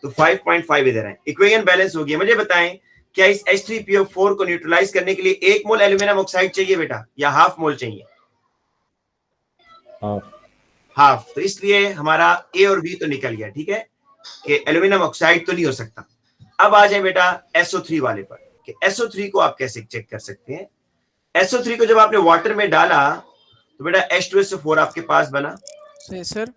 तो 5.5 इधर है, इक्वेशन बैलेंस हो गया। मुझे बताएं क्या इस H3PO4 को न्यूट्रलाइज करने के लिए 1 मोल एल्यूमिनियम ऑक्साइड चाहिए बेटा या हाफ मोल चाहिए? हाफ। तो इसलिए हमारा ए और बी तो निकल गया। ठीक है कि एल्यूमिनियम ऑक्साइड तो नहीं हो सकता। अब आ जाए बेटा SO3 वाले पर कि SO3 को आप कैसे चेक कर सकते हैं। SO3 को जब आपने वाटर में डाला तो बेटा H2SO4 आपके पास बना। सर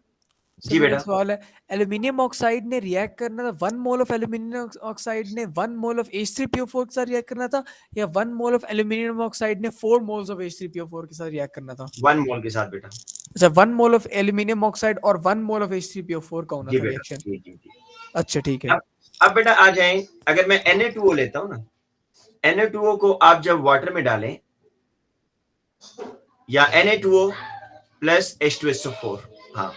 जी बेटा, सवाल है, एल्यूमिनियम ऑक्साइड ने रिएक्ट करना था, 1 मोल ऑफ एल्यूमिनियम ऑक्साइड ने 1 मोल ऑफ H3PO4 के साथ रिएक्ट करना था, या 1 मोल ऑफ एल्यूमिनियम ऑक्साइड ने 4 मोल्स ऑफ H3PO4 के साथ रिएक्ट करना था? 1 मोल के साथ बेटा। अच्छा, 1 मोल ऑफ एल्यूमिनियम ऑक्साइड और 1 मोल ऑफ H3PO4 का होना जी था बेटा, रिएक्शन। जी जी जी। अच्छा ठीक है। अब बेटा आ जाएं, अगर मैं Na2O लेता हूं ना, Na2O को आप जब वाटर में डालें या Na2O + H2SO4, हाँ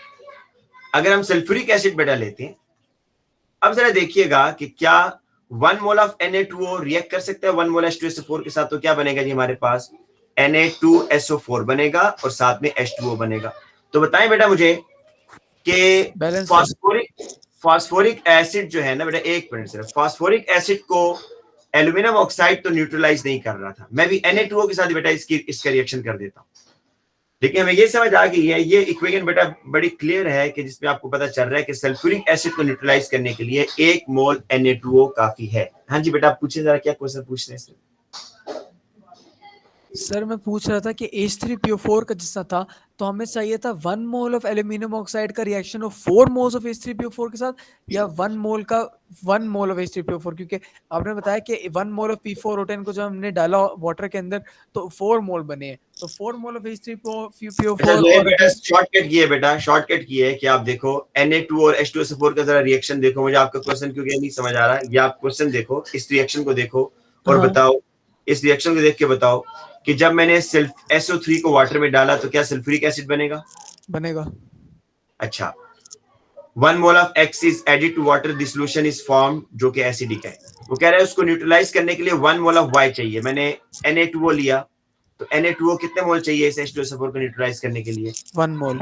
अगर हम सल्फ्यूरिक एसिड बेटा लेते हैं, अब जरा देखिएगा कि क्या 1 मोल ऑफ Na2O रिएक्ट कर सकता है 1 मोल H2SO4 के साथ, तो क्या बनेगा जी हमारे पास Na2SO4 बनेगा और साथ में H2O बनेगा। तो बताएं बेटा मुझे कि फास्फोरिक एसिड जो है ना बेटा, एक मिनट सिर्फ, फास्फोरिक एसिड को एल्यूमिनियम ऑक्साइड तो न्यूट्रलाइज नहीं कर रहा था, मैं भी Na2O के साथ बेटा इसका रिएक्शन कर देता हूं। देखिए हमें ये समझ आ गई है, ये इक्वेशन बेटा बड़ी क्लियर है कि जिसमें आपको पता चल रहा है कि सल्फ्यूरिक एसिड को न्यूट्रलाइज करने के लिए 1 मोल Na2O काफी है। हाँ जी बेटा, आप पूछिए जरा, क्या क्वेश्चन पूछ रहे हैं? सर मैं पूछ रहा था कि H3PO4 का जितना था तो हमें चाहिए था 1 मोल ऑफ एल्यूमिनियम ऑक्साइड का रिएक्शन हो 4 मोल्स ऑफ H3PO4 के साथ, या 1 मोल का 1 मोल ऑफ H3PO4, क्योंकि आपने बताया कि 1 मोल ऑफ P4O10 को जब हमने डाला वाटर के अंदर तो 4 मोल बने हैं, तो 4 मोल ऑफ H3PO4 अच्छा जो है और बेटा शॉर्टकट की है, बेटा शॉर्टकट की है कि आप देखो Na2 और H2SO4 का जरा रिएक्शन देखो। मुझे आपका क्वेश्चन क्योंकि नहीं समझ आ रहा, ये आप क्वेश्चन देखो, इस रिएक्शन को देखो और हाँ। बताओ, इस रिएक्शन को देख के बताओ कि जब मैंने सिर्फ SO3 को वाटर में डाला तो क्या सल्फ्यूरिक एसिड बनेगा? बनेगा। अच्छा, 1 mole of X is added to water, the solution is formed, जो कि एसिडिक है। वो कह रहा है उसको न्यूट्रलाइज करने के लिए 1 मोल ऑफ Y चाहिए। मैंने Na2O लिया तो Na2O कितने मोल चाहिए इस H2SO4 को न्यूट्रलाइज करने के लिए? 1 मोल।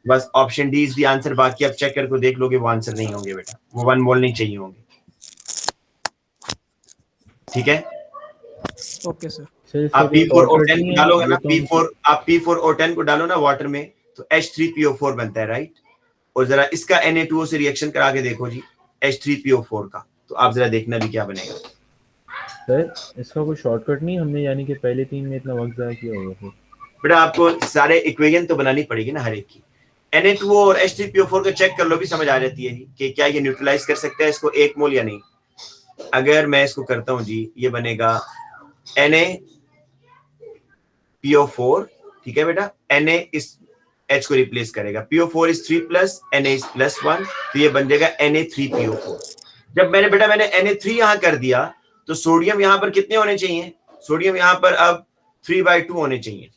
बस option D is the answer. बाकी आप चेक करके देख लोगे वो आंसर नहीं होंगे बेटा, वो 1 मोल नहीं चाहिए होंगे। ठीक है, ओके सर। सर इसका आप कोई P4O10 शॉर्टकट को नहीं है, डालोगे ये ना, तो हम आप P4O10 को डालो ना वाटर में तो H3PO4 बनता है, राइट? और जरा इसका Na2O से रिएक्शन करा के देखो जी, H3PO4 का, तो आप जरा देखना भी क्या बनेगा। सर इसका कोई शॉर्टकट नहीं, हमने यानी कि पहले 3 में इतना वक्त ज़ाया किया होगा फिर। बेटा आपको सारे इक्वेशन तो बनानी पड़ेगी ना हर एक की। Na2O और H3PO4 को चेक कर लो भी समझ आ जाती है जी कि क्या ये न्यूट्रलाइज कर सकता है इसको 1 मोल या नहीं। अगर मैं इसको करता हूं जी, ये बनेगा NaPO4, ठीक है बेटा, Na इस H को रिप्लेस करेगा, PO4 is 3 plus, Na is +1, तो ये बन जाएगा Na3PO4। जब मैंने Na3 यहां कर दिया तो सोडियम यहां पर कितने होने चाहिए? सोडियम यहां पर अब 3/2 होने चाहिए।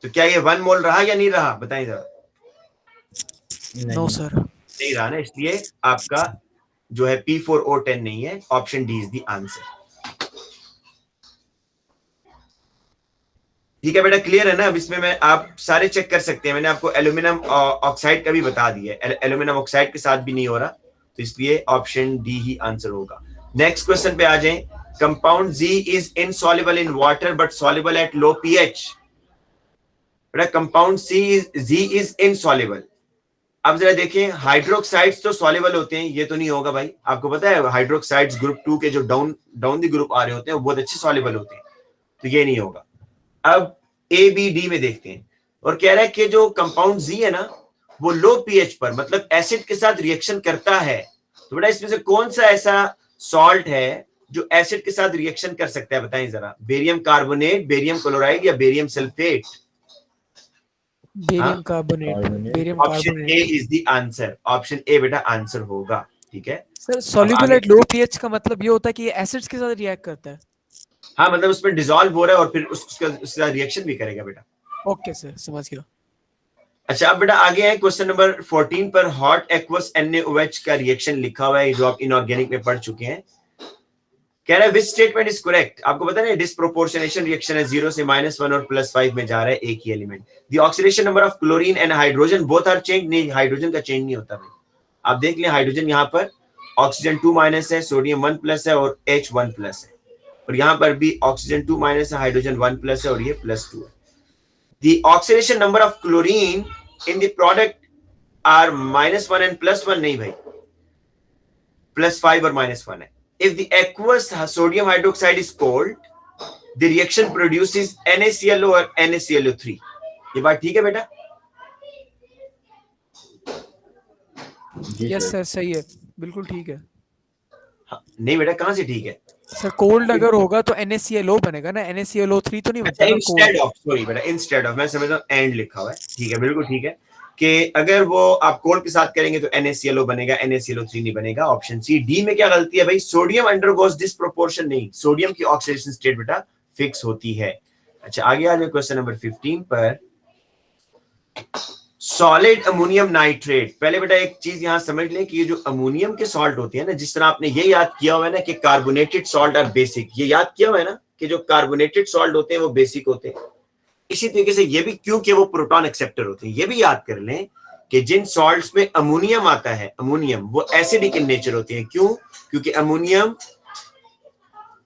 तो क्या ये 1 मोल रहा या नहीं रहा, बताएं जरा। नो नहीं सर। नहीं रहा ना, इसलिए आपका जो है P4O10 नहीं है, option D is the answer. ठीक है बेटा, क्लियर है ना? अब इसमें मैं आप सारे चेक कर सकते हैं, मैंने आपको एल्यूमिनियम ऑक्साइड का भी बता दिया है, एल्यूमिनियम ऑक्साइड के साथ भी नहीं हो रहा, तो इसलिए ऑप्शन डी ही आंसर होगा। नेक्स्ट क्वेश्चन पे आ जाएं। Compound Z is insoluble in water but soluble at low pH। बेटा कंपाउंड Z इज इनसॉल्युबल। अब जरा देखें, हाइड्रोक्साइड्स तो सॉल्युबल होते हैं, ये तो नहीं होगा भाई। आपको पता है हाइड्रोक्साइड्स ग्रुप 2 के जो डाउन द ग्रुप आ रहे होते हैं वो बहुत अच्छे सॉल्युबल होते हैं, तो ये नहीं होगा। अब ए बी डी में देखते हैं, और कह रहा है कि जो कंपाउंड Z है ना वो लो पीएच पर मतलब एसिड के साथ रिएक्शन करता है। तो बेटा इसमें से कौन सा ऐसा सॉल्ट है जो एसिड के साथ रिएक्शन कर सकता है, बताएं जरा। बेरियम कार्बोनेट, बेरियम क्लोराइड या barium sulphate? Barium carbonate. Carbonate. Barium option A carbonate. Is the answer, option A बेटा आंसर होगा। ठीक है, सर अब सॉल्युबल आगे, एट लो पीएच का मतलब ये होता है कि ये एसिड्स के साथ रिएक्ट करता है। हाँ मतलब उसमें डिसॉल्व हो रहा है और फिर उसका रिएक्शन भी करेगा बेटा। ओके सर, समझ गया। अच्छा, अब बेटा आगे है क्वेश्चन नंबर 14 पर। हॉट एक्वस NaOH का रिएक्शन लिखा हुआ है, जो आप इनऑर्गेनिक में पढ़ चुके हैं। कह रहा है विच स्टेटमेंट इज करेक्ट। आपको पता है डिस्प्रोपोर्शनेशन रिएक्शन है, 0 से -1 और +5 में जा रहा है एक ही element. The oxidation number of chlorine and hydrogen both are change. नहीं, हाइड्रोजन का चेंज नहीं होता भाई। आप देख लें, हाइड्रोजन यहाँ पर ऑक्सीजन 2- है, सोडियम 1+ है और H 1+ है, और यहाँ पर भी ऑक्सीजन 2- है, हाइड्रोजन 1+ है और ये +2 है। The oxidation number of chlorine in the product are -1 and +1 नहीं भाई, +5 और -1 है। If the aqueous sodium hydroxide is cold, the reaction produces NaClO और NaClO3। ये बात ठीक है बेटा? जी यस सर। सर, सही है, बिल्कुल ठीक है। हाँ, नहीं बेटा, कहाँ से ठीक है? सर कोल्ड अगर होगा तो NaClO बनेगा ना, NaClO3 तो नहीं अच्छा, बनता ना इंस्टेड कोल्ड। ऑफ, सॉरी बेटा, इंस्टेड ऑफ, मैं समझता हूँ एंड लिखा हुआ है। ठीक है, बिल्कुल ठीक है कि अगर वो आप कोल्ड के साथ करेंगे तो NaClO बनेगा, NaClO3 नहीं बनेगा। Option C. डी में क्या गलती है भाई? सोडियम अंडरगोस डिस्प्रोपोर्शन नहीं, सोडियम की ऑक्सीडेशन स्टेट बेटा फिक्स होती है। अच्छा, आगे आ जाए क्वेश्चन नंबर 15 पर। Solid ammonium nitrate. पहले बेटा एक चीज यहां समझ लें कि ये जो अमोनियम के सॉल्ट होते हैं ना, जिस तरह आपने ये याद किया हुआ है ना कि कार्बोनेटेड सॉल्ट आर बेसिक, ये याद किया हुआ है ना कि जो कार्बोनेटेड सॉल्ट होते हैं वो बेसिक होते हैं। इसी तरीके से ये भी, क्योंकि वो प्रोटॉन एक्सेप्टर होते हैं, ये भी याद कर लें कि जिन सॉल्ट्स में अमोनियम आता है, अमोनियम वो एसिडिक इन नेचर होते हैं। क्यों? क्योंकि अमोनियम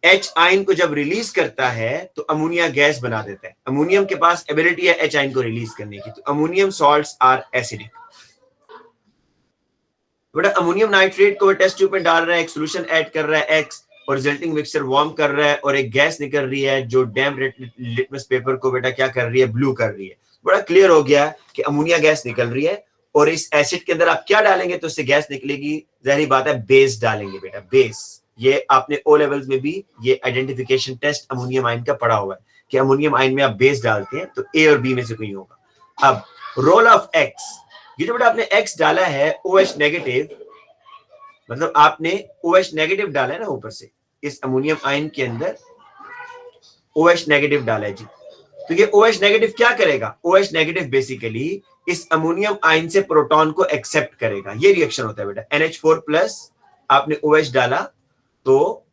H आयन को जब रिलीज करता है तो अमोनिया गैस बना देता है। अमोनियम के पास एबिलिटी है H आयन को रिलीज करने की, तो अमोनियम सॉल्ट्स आर एसिडिक। बेटा अमोनियम नाइट्रेट को टेस्ट ट्यूब में डाल रहा है, एक सॉल्यूशन ऐड कर रहा है X, और रिजल्टिंग मिक्सचर वार्म कर रहा है और एक गैस निकल रही है जो डैम्प लिटमस पेपर को बेटा क्या कर रही है? ब्लू कर रही है। बड़ा क्लियर हो गया कि अमोनिया गैस निकल रही है और इस एसिड के अंदर आप क्या डालेंगे तो उससे गैस निकलेगी, जाहिर बात है बेस डालेंगे बेटा, बेस। ये आपने ओ लेवल्स में भी ये आइडेंटिफिकेशन टेस्ट अमोनियम आयन का पढ़ा हुआ है कि अमोनियम आयन में आप बेस डालते हैं तो ए और बी में से कोई होगा। अब रोल ऑफ एक्स, ये जो बेटा आपने एक्स डाला है OH नेगेटिव, मतलब आपने OH नेगेटिव डाला है ना ऊपर से, इस अमोनियम आयन के अंदर OH नेगेटिव डाला है जी। तो ये OH नेगेटिव क्या करेगा? OH नेगेटिव बेसिकली इस अमोनियम आयन से प्रोटॉन को एक्सेप्ट करेगा। ये रिएक्शन होता है बेटा। NH4 प्लस आपने OH डाला तो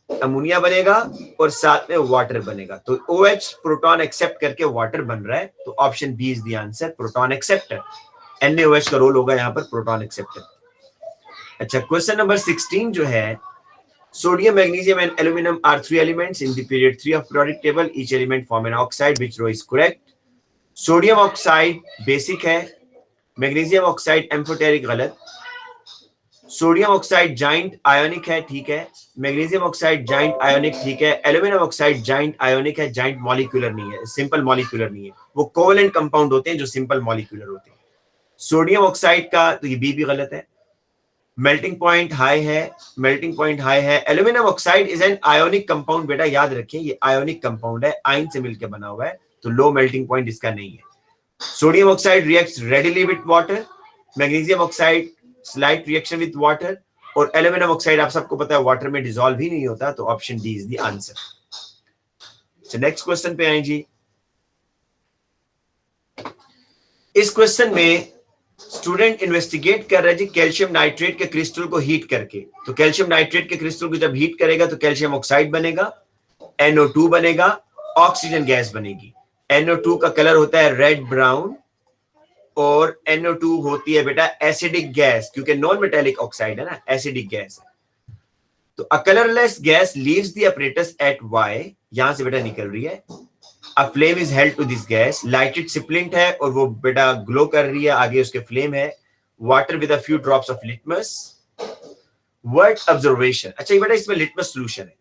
अमोनिया बनेगा और साथ में वाटर बनेगा, तो OH प्रोटॉन एक्सेप्ट करके वाटर बन रहा है, तो option B is the answer, proton acceptor. NaOH का रोल होगा यहाँ पर प्रोटॉन एक्सेप्टर। अच्छा, क्वेश्चन नंबर 16 जो है, sodium, magnesium and aluminum are three elements in the period 3 of periodic table. Each element form an oxide. Which row is correct? Sodium oxide basic है, magnesium oxide amphoteric गलत, sodium oxide giant ionic है, ठीक है, magnesium oxide giant ionic ठीक है, aluminum oxide giant ionic है, giant molecular नहीं है, simple molecular नहीं है, वो covalent compound होते हैं जो simple molecular होते हैं। सोडियम ऑक्साइड का तो ये बी भी गलत है, मेल्टिंग पॉइंट हाई है, मेल्टिंग पॉइंट हाई है। Aluminium oxide is an ionic compound बेटा, याद रखें ये आयोनिक कंपाउंड है, आयन से मिलकर बना हुआ है, तो लो मेल्टिंग पॉइंट इसका नहीं है। Sodium oxide reacts readily with water, magnesium oxide slight reaction with water, और एल्यूमिनियम ऑक्साइड आप सबको पता है वाटर में डिसॉल्व ही नहीं होता, तो option D is the answer. Next question पे आए जी। इस क्वेश्चन में स्टूडेंट इन्वेस्टिगेट कर रहा है जी कैल्शियम नाइट्रेट के क्रिस्टल को हीट करके। तो कैल्शियम नाइट्रेट के क्रिस्टल को जब हीट करेगा तो कैल्शियम ऑक्साइड बनेगा, NO2 बनेगा, ऑक्सीजन गैस बनेगी। NO2 का कलर होता है रेड ब्राउन और NO2 होती है बेटा एसिडिक गैस, क्योंकि नॉन मेटेलिक ऑक्साइड है ना, एसिडिक गैस है। तो a colourless gas leaves the apparatus at Y, यहां से बेटा निकल रही है। A flame is held to this gas, lighted सिपलेंट है और वो बेटा ग्लो कर रही है, आगे उसके फ्लेम है। Water with a few drops of litmus, word observation. अच्छा ये बेटा इसमें लिटमस सोल्यूशन है।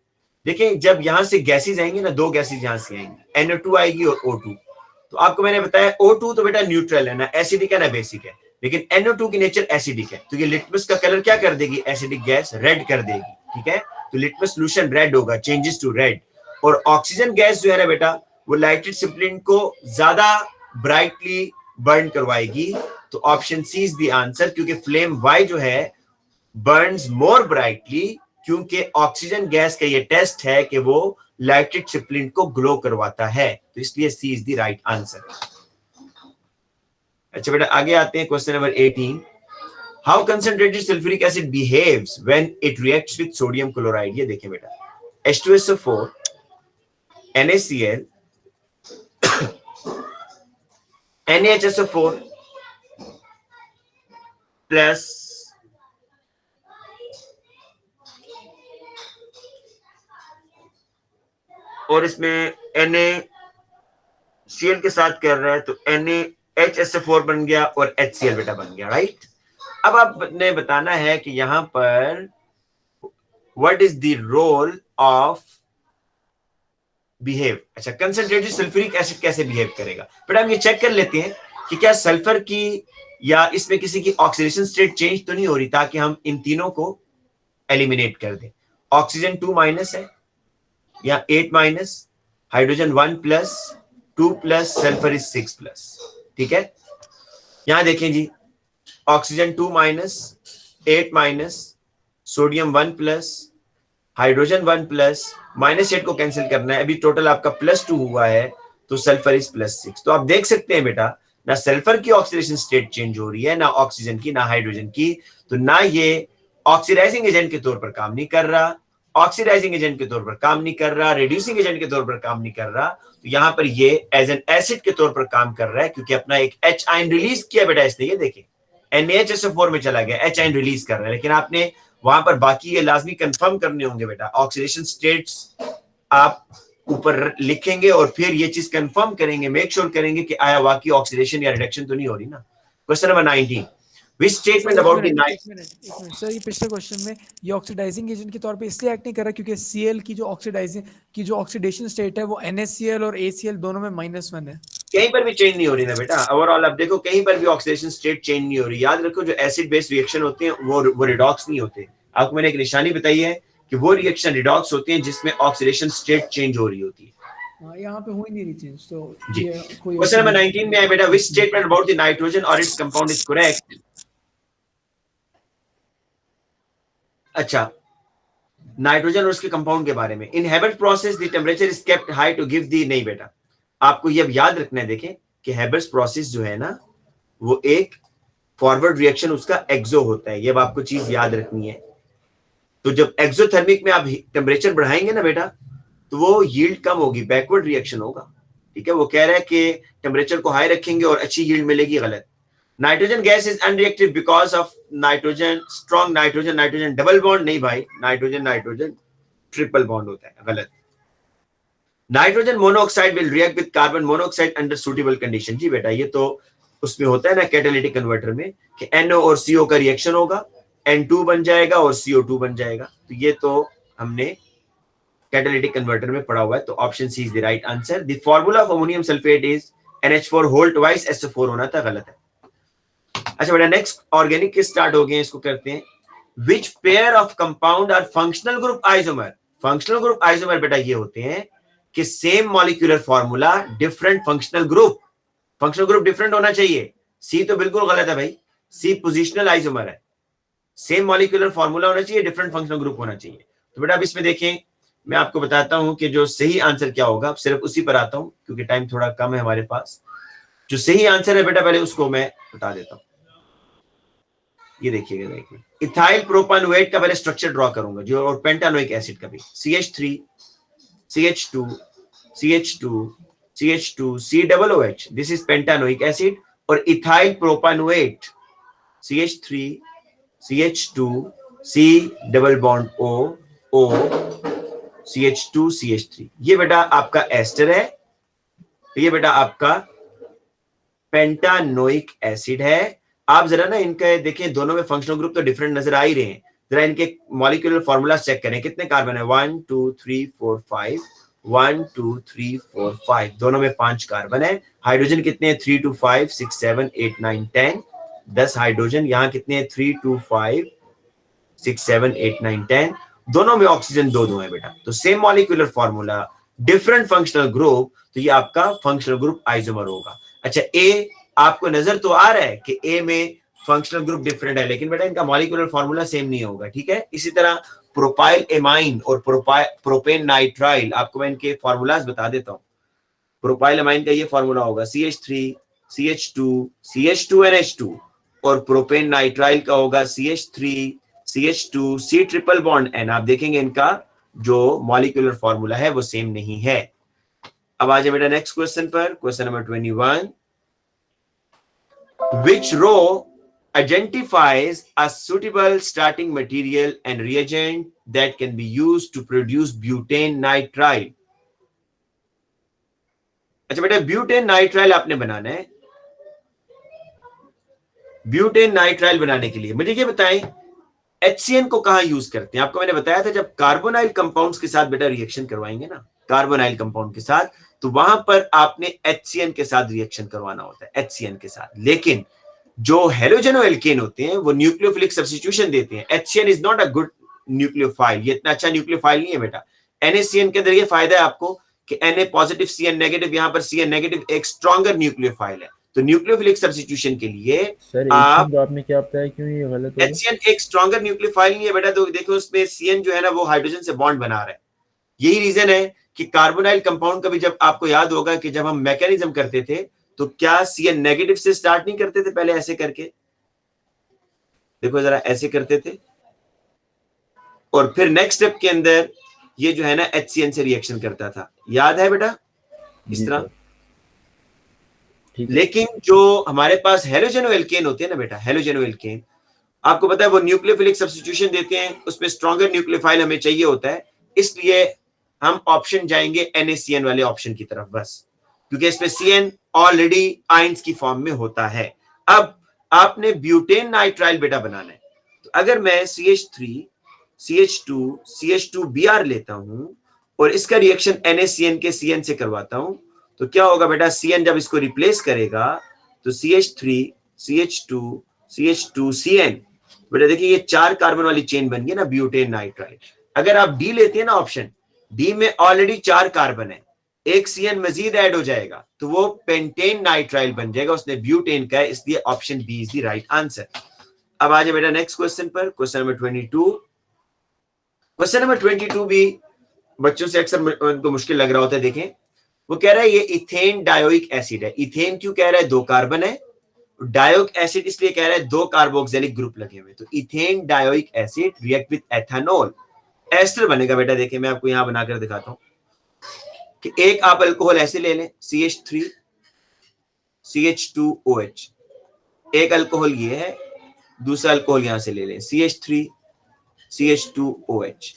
देखिए जब यहां से गैसेज आएंगे ना, दो गैसेज यहां से आएंगी, NO2 आएगी और O2। तो आपको मैंने बताया O2 तो बेटा न्यूट्रल है, ना एसिडिक है ना बेसिक है, लेकिन NO2 की नेचर एसिडिक है, तो ये लिटमस का कलर क्या कर देगी, एसिडिक गैस रेड कर देगी, ठीक है। तो लिटमस सोल्यूशन रेड होगा, चेंजेस टू रेड। और ऑक्सीजन गैस जो है ना बेटा वो लाइटेड सिपलेंट को ज्यादा ब्राइटली बर्न करवाएगी, तो option C is the answer, क्योंकि फ्लेम वाई जो है बर्न्स मोर ब्राइटली, क्योंकि ऑक्सीजन गैस का ये टेस्ट है कि वो लाइटेड सिपलेंट को ग्लो करवाता है, तो इसलिए सी इज द राइट आंसर। अच्छा बेटा आगे आते हैं, question number 18। How concentrated sulphuric acid behaves when it reacts with sodium chloride. ये देखें बेटा, H2SO4 NaCl NaHSO4 प्लस और इसमें NaCl के साथ कर रहा है, तो NaHSO4 बन गया और HCl बेटा बन गया, राइट। अब आपने बताना है कि यहां पर what is the role of behave. अच्छा, कंसंट्रेटेड सल्फ्यूरिक एसिड कैसे बिहेव करेगा बेटा, हम ये चेक कर लेते हैं कि क्या सल्फर की या इसमें किसी की ऑक्सीडेशन स्टेट चेंज तो नहीं हो रही, ताकि हम इन तीनों को एलिमिनेट कर दें। ऑक्सीजन 2 माइनस है या 8 minus, hydrogen 1 plus, 2 plus, sulphur is 6 plus, ठीक है। यहां देखें जी, oxygen 2 minus, 8 minus, sodium 1 plus, hydrogen 1 plus, -8 को कैंसिल करना है, अभी टोटल आपका +2 हुआ है, तो सल्फर इज +6। तो आप देख सकते हैं बेटा, ना सल्फर की ऑक्सीडेशन स्टेट चेंज हो रही है, ना ऑक्सीजन की, ना हाइड्रोजन की, तो ना ये ऑक्सीडाइजिंग एजेंट के तौर पर काम नहीं कर रहा, ऑक्सीडाइजिंग एजेंट के तौर पर काम नहीं कर रहा, रिड्यूसिंग एजेंट के तौर पर काम नहीं कर रहा, तो यहां पर ये एज एन एसिड के तौर पर काम कर रहा है, क्योंकि अपना एक H आयन रिलीज किया बेटा इसने। ये देखिए NaHSO4 में चला गया, H आयन रिलीज कर रहा है, लेकिन आपने वहां पर बाकी ये लाजमी कंफर्म करने होंगे बेटा, ऑक्सीडेशन स्टेट्स आप ऊपर लिखेंगे और फिर ये चीज कंफर्म करेंगे, मेक श्योर करेंगे कि आया वाकई ऑक्सीडेशन या रिडक्शन तो नहीं हो रही ना। Question number 19, which statement about the एक मिनट सर, ये पिछले क्वेश्चन में ये ऑक्सीडाइजिंग एजेंट के तौर पे इसलिए एक्ट नहीं कर रहा क्योंकि Cl की जो ऑक्सीडाइजिंग की जो ऑक्सीडेशन स्टेट है वो NaCl और ACl दोनों में -1 है। कहीं पर भी चेंज नहीं हो रही ना बेटा, ओवरऑल आप देखो कहीं पर भी ऑक्सीडेशन स्टेट चेंज नहीं हो रही। याद रखो जो एसिड बेस रिएक्शन होते हैं वो रिडॉक्स नहीं होते। आपको मैंने एक निशानी बताई है कि वो रिएक्शन रिडॉक्स होते हैं जिसमें ऑक्सीडेशन स्टेट चेंज हो रही होती है। हाँ, यहाँ पे हो ही नहीं रही चेंज, तो जी। ये कोई क्वेश्चन नंबर 19 में है बेटा, which statement about the nitrogen और इट्स कंपाउंड इज करेक्ट। अच्छा, नाइट्रोजन और उसके कंपाउंड के बारे में, in Haber process the temperature is kept high to give the, नहीं बेटा, आपको ये अब याद रखना है। देखें कि हैबर्ट प्रोसेस जो है ना वो एक फॉरवर्ड रिएक्शन उसका एक्सो होता है, ये अब आपको चीज याद रखनी है। तो जब एक्सोथर्मिक में आप टेम्परेचर बढ़ाएंगे ना बेटा तो वो यील्ड कम होगी, बैकवर्ड रिएक्शन होगा। ठीक है, वो कह रहा है कि टेम्परेचर को हाई रखेंगे और अच्छी यील्ड मिलेगी, गलत। Nitrogen gas is unreactive because of nitrogen strong nitrogen nitrogen double bond, नहीं भाई, नाइट्रोजन नाइट्रोजन ट्रिपल बॉन्ड होता है, गलत। Nitrogen monoxide will react with carbon monoxide under suitable condition, जी बेटा ये तो उसमें होता है ना कैटालिटिक कन्वर्टर में कि NO और CO का रिएक्शन होगा, N2 बन जाएगा और CO2 बन जाएगा। तो ये तो हमने कैटालिटिक कन्वर्टर में पढ़ा हुआ है, तो option C is the right answer. The formula of ammonium sulphate is NH4 whole twice SO4 होना था, गलत है। अच्छा बेटा नेक्स्ट ऑर्गेनिक के स्टार्ट हो गए, इसको करते हैं। Which pair of compound are functional group isomer. Functional group isomer बेटा ये होते हैं कि same molecular formula different functional group, functional group different होना चाहिए। सी तो बिल्कुल गलत है भाई, सी पोजिशनल आइसोमर है। सेम मॉलिक्यूलर फॉर्मूला होना चाहिए, डिफरेंट फंक्शनल ग्रुप होना चाहिए। तो बेटा अब इसमें देखें, मैं आपको बताता हूं कि जो सही आंसर क्या होगा, सिर्फ उसी पर आता हूं क्योंकि टाइम थोड़ा कम है हमारे पास। जो सही आंसर है बेटा पहले उसको मैं बता देता हूं। ये देखिएगा, देखिए इथाइल प्रोपानोएट का पहले स्ट्रक्चर ड्रॉ करूंगा जो, और पेंटानोइक एसिड का भी, CH3 CH2 CH2 CH2 COOH, this is pentanoic acid. और ethyl propanoate CH3 CH2 C double bond O CH2 CH3, ये बेटा आपका एस्टर है, ये बेटा आपका पेंटानोइक एसिड है। आप जरा ना इनके देखें, दोनों में फंक्शनल ग्रुप तो डिफरेंट नजर आ ही रहे हैं। जरा इनके मॉलिक्यूलर फॉर्मूला चेक करें, कितने कार्बन है, 1 2 3 4 5, 1 2 3 4 5, दोनों में 5 कार्बन है। हाइड्रोजन कितने हैं, 3 2 5 6 7 8 9 10, 10 हाइड्रोजन। यहाँ कितने हैं, 3 2 5 6 7 8 9 10, दोनों में ऑक्सीजन दो दो है बेटा। तो same molecular formula different functional group, तो ये आपका फंक्शनल ग्रुप आइसोमर होगा। अच्छा ए आपको नजर तो आ रहा है कि ए में फंक्शनल ग्रुप डिफरेंट है, लेकिन बेटा इनका मॉलिक्यूलर फॉर्मूला सेम नहीं होगा, ठीक है। इसी तरह प्रोपाइल एमाइन और प्रोपेन नाइट्राइल, आपको मैं इनके फॉर्मूलाज बता देता हूं। प्रोपाइल एमाइन का ये फॉर्मूला होगा CH3 CH2 CH2NH2, और प्रोपेन नाइट्राइल का होगा CH3 CH2 C triple bond N। आप देखेंगे इनका जो मॉलिक्यूलर फॉर्मूला है वो सेम नहीं है। अब आ जाए बेटा नेक्स्ट क्वेश्चन पर, question number 21। Which row identifies a suitable starting material and reagent that can be used to produce butane nitrile? अच्छा बेटा ब्यूटेन नाइट्राइल आपने बनाना है। ब्यूटेन नाइट्राइल बनाने के लिए मुझे ये बताएं HCN को कहां यूज करते हैं। आपको मैंने बताया था जब कार्बोनाइल कंपाउंड्स के साथ बेटा रिएक्शन करवाएंगे ना, कार्बोनाइल कंपाउंड के साथ, तो वहां पर आपने HCN के साथ रिएक्शन करवाना होता है, HCN के साथ। लेकिन जो हेलोजेनो एल्केन होते हैं वो न्यूक्लियोफिलिक सब्स्टिट्यूशन देते हैं। HCN is not a good nucleophile, ये इतना अच्छा न्यूक्लियोफाइल नहीं है बेटा। NaCN के अंदर ये फायदा है आपको कि Na पॉजिटिव CN नेगेटिव, यहां पर CN नेगेटिव एक स्ट्रॉन्गर न्यूक्लियोफाइल है। तो न्यूक्लियोफिलिक सब्स्टिट्यूशन के लिए सर आप तो आपने क्या बताया, क्यों ये गलत होगा? HCN एक स्ट्रॉन्गर न्यूक्लियोफाइल नहीं है बेटा। तो देखो उसमें CN जो है ना वो हाइड्रोजन से बॉन्ड बना रहा है। यही रीजन है कि कार्बोनाइल कंपाउंड का भी, जब आपको याद होगा कि जब हम मैकेनिज्म करते थे तो क्या CN नेगेटिव से स्टार्ट नहीं करते थे, पहले ऐसे करके, देखो जरा ऐसे करते थे, और फिर नेक्स्ट स्टेप के अंदर ये जो है ना HCN से रिएक्शन करता था, याद है बेटा इस तरह। लेकिन जो हमारे पास हेलोजेनो एल्केन होते हैं ना बेटा, हेलोजेनो एल्केन आपको पता है वो न्यूक्लियोफिलिक सब्स्टिट्यूशन देते हैं, उसमें स्ट्रॉन्गर न्यूक्लियोफाइल हमें चाहिए होता है, इसलिए हम ऑप्शन जाएंगे NaCN वाले ऑप्शन की तरफ बस, क्योंकि इसमें CN ऑलरेडी आयंस की फॉर्म में होता है। अब आपने ब्यूटेन नाइट्राइल बेटा बनाना है, तो अगर मैं CH3 CH2 CH2Br लेता हूं और इसका रिएक्शन NaCN के CN से करवाता हूं, तो क्या होगा बेटा, CN जब इसको रिप्लेस करेगा तो CH3 CH2 CH2 CN, बेटा देखिए ये 4 कार्बन वाली चेन बन गई ना, ब्यूटेन नाइट्राइल। अगर आप डी लेते हैं ना ऑप्शन डी में ऑलरेडी 4 कार्बन है, एक CN मजीद ऐड हो जाएगा तो वो पेंटेन नाइट्राइल बन जाएगा, उसने ब्यूटेन का है, इसलिए option B is the right answer. अब आ जाए बेटा नेक्स्ट क्वेश्चन पर, क्वेश्चन नंबर 22। क्वेश्चन नंबर 22 भी बच्चों से अक्सर उनको मुश्किल लग रहा होता है। देखें वो कह रहा है ये इथेन डायोइक एसिड है। इथेन क्यों कह रहा है, 2 कार्बन है, डायोइक एसिड इसलिए कह रहा है 2 कार्बोक्सिलिक ग्रुप लगे हुए, तो ethane dioic acid react with ethanol, ester बनेगा। बेटा देखिए मैं आपको यहां बनाकर दिखाता हूं कि एक आप अल्कोहल ऐसे ले लें CH3 CH2OH, एक अल्कोहल ये है, दूसरा अल्कोहल यहां से ले लें CH3 CH2OH।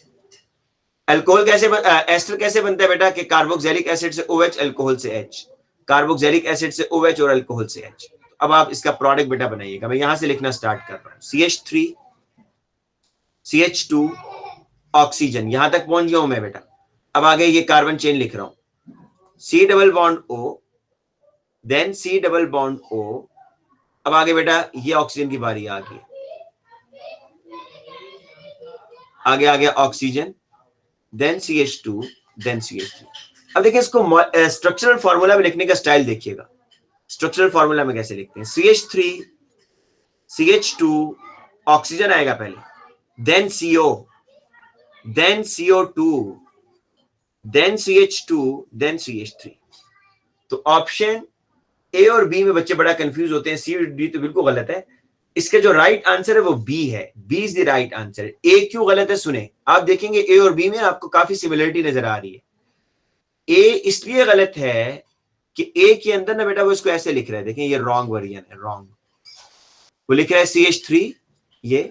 अल्कोहल कैसे एस्टर कैसे बनता है बेटा, कि कार्बोक्सिलिक एसिड से OH, अल्कोहल से H, कार्बोक्सिलिक एसिड से OH और अल्कोहल से H। अब आप इसका प्रोडक्ट बेटा बनाइएगा, मैं यहां से लिखना स्टार्ट कर रहा हूं, CH3 CH2 ऑक्सीजन, यहां तक पहुंच गया हूं मैं बेटा। अब आगे ये कार्बन चेन लिख रहा हूं, C double bond O, then C double bond O। अब आगे बेटा ये ऑक्सीजन की बारी आ गई, आगे आ गया oxygen, then CH2, then CH3। अब देखिए इसको स्ट्रक्चरल फॉर्मूला में लिखने का स्टाइल देखिएगा, स्ट्रक्चरल फॉर्मूला में कैसे लिखते हैं, CH3 CH2 ऑक्सीजन आएगा पहले, then CO, then CO2, then CH2, then CH3। तो ऑप्शन ए और बी में बच्चे बड़ा कंफ्यूज होते हैं, सी और डी तो बिल्कुल गलत है। इसका जो राइट आंसर है वो बी है, B is the right answer. A क्यों गलत है सुने, आप देखेंगे ए और बी में आपको काफी सिमिलरिटी नजर आ रही है। ए इसलिए गलत है कि ए के अंदर ना बेटा वो इसको ऐसे लिख रहा है, देखें ये रॉन्ग वर्जन है, रॉन्ग। वो लिख रहा है CH3 ये,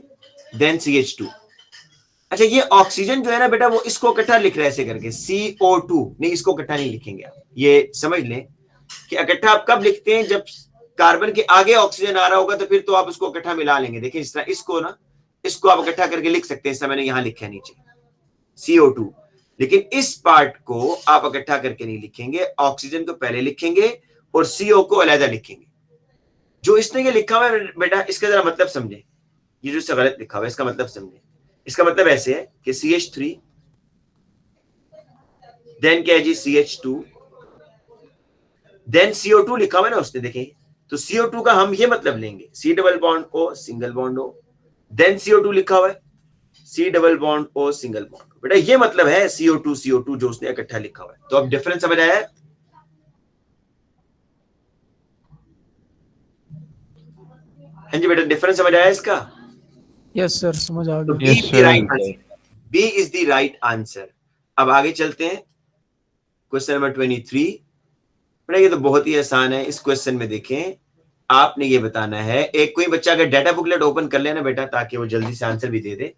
देन CH2। अच्छा ये ऑक्सीजन जो है ना बेटा वो इसको इकट्ठा लिख रहा है ऐसे करके, CO2, नहीं इसको इकट्ठा नहीं लिखेंगे आप, ये समझ लें कि इकट्ठा आप कब लिखते हैं, जब कार्बन के आगे ऑक्सीजन आ रहा होगा तो फिर तो आप उसको इकट्ठा मिला लेंगे। देखिए इस तरह इसको ना, इसको आप इकट्ठा करके लिख सकते हैं, मैंने यहां लिखा है नीचे CO2, लेकिन इस पार्ट को आप इकट्ठा करके नहीं लिखेंगे, ऑक्सीजन को पहले लिखेंगे और CO को अलग लिखेंगे। जो इसने ये लिखा हुआ है बेटा इसका जरा मतलब समझे, ये जो इससे गलत लिखा हुआ है इसका मतलब समझे। इसका मतलब ऐसे है कि CH3, देन क्या है जी CH2, देन CO2 लिखा हुआ है ना उसने, देखें तो CO2 का हम ये मतलब लेंगे, C double bond O single bond O, then CO2 लिखा हुआ है C double bond O single bond O। बेटा ये मतलब है CO2 जो उसने इकट्ठा लिखा हुआ है। तो अब डिफरेंस समझ आया है? हाँ जी बेटा डिफरेंस समझ आया इसका? यस सर समझ आ तो गया। B is the right answer, B is the right answer. अब आगे चलते हैं क्वेश्चन नंबर 23। बेटा ये तो बहुत ही आसान है, इस क्वेश्चन में देखें आपने ये बताना है, एक कोई बच्चा अगर डाटा बुकलेट ओपन कर लेना बेटा ताकि वो जल्दी से आंसर भी दे दे।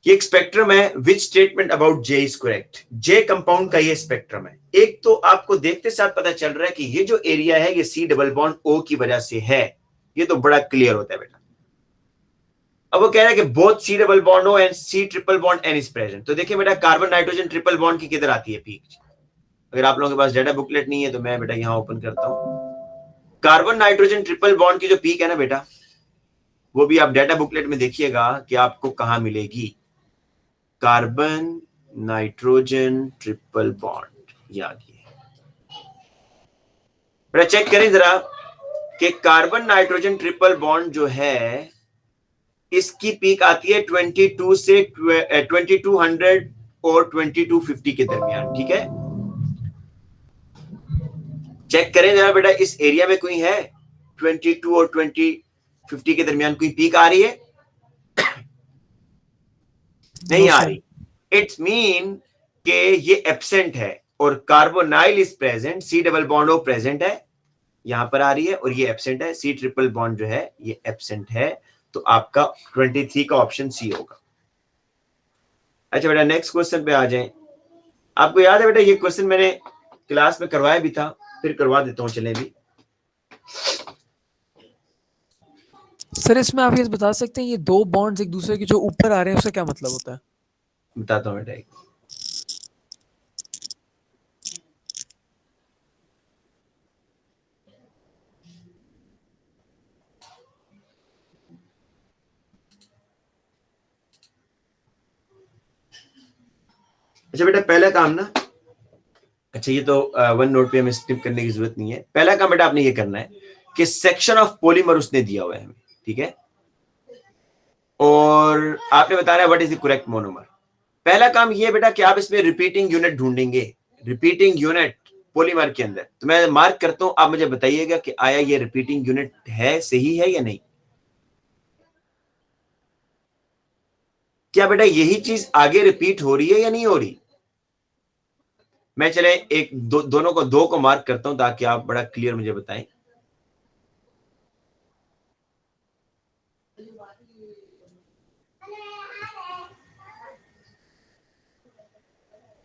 ये एक स्पेक्ट्रम है, विच statement about J is correct, J compound का ये स्पेक्ट्रम है। एक तो आपको देखते साथ पता चल रहा है कि ये जो एरिया है ये C डबल बॉन्ड O की वजह से है, ये तो बड़ा क्लियर होता है बेटा। अब वो कह रहा है कि both C double bond O and C triple bond N is present. तो देखिए बेटा कार्बन नाइट्रोजन ट्रिपल बॉन्ड की किधर आती है पीक, अगर आप लोगों के पास डाटा बुकलेट नहीं है तो मैं बेटा यहां ओपन करता हूं, कार्बन नाइट्रोजन ट्रिपल बॉन्ड की जो पीक है ना बेटा वो भी आप डाटा बुकलेट में देखिएगा कि आपको कहां मिलेगी, कार्बन नाइट्रोजन ट्रिपल बॉन्ड, याद ये बेटा चेक करें जरा कि कार्बन नाइट्रोजन ट्रिपल बॉन्ड जो है इसकी पीक आती है 22 से 2200 और 2250 के दरमियान, ठीक है। चेक करें जरा बेटा इस एरिया में कोई है 22 और 2050 के दरमियान कोई पीक आ रही है? नहीं आ रही। इट्स मीन कि ये एब्सेंट है और carbonyl is present, C double bond O present है, यहां पर आ रही है, और ये एब्सेंट है, C ट्रिपल बॉन्ड जो है ये एब्सेंट है। तो आपका 23 का ऑप्शन सी होगा। अच्छा बेटा नेक्स्ट क्वेश्चन पे आ जाएं। आपको याद है बेटा ये क्वेश्चन मैंने क्लास में करवाया भी था, फिर करवा देता हूं, चले भी। सर इसमें आप ये बता सकते हैं ये 2 बॉन्ड्स एक दूसरे के जो ऊपर आ रहे हैं उसका क्या मतलब होता है? बताता हूं बेटा। अच्छा बेटा पहला काम ना, अच्छा ये तो वन नोट पे हमें स्किप करने की जरूरत नहीं है। पहला काम बेटा आपने ये करना है कि सेक्शन ऑफ पॉलीमर उसने दिया हुआ है हमें, ठीक है, और आपने बताना है what is the correct monomer. पहला काम ये बेटा कि आप इसमें रिपीटिंग यूनिट ढूंढेंगे, रिपीटिंग यूनिट पॉलीमर के अंदर। तो मैं मार्क करता हूं, आप मुझे बताइएगा कि आया ये रिपीटिंग यूनिट है, सही है या नहीं। क्या बेटा यही चीज आगे रिपीट हो रही है या नहीं हो रही। मैं चले एक दोनों को दो को मार्क करता हूं ताकि आप बड़ा क्लियर मुझे बताएं।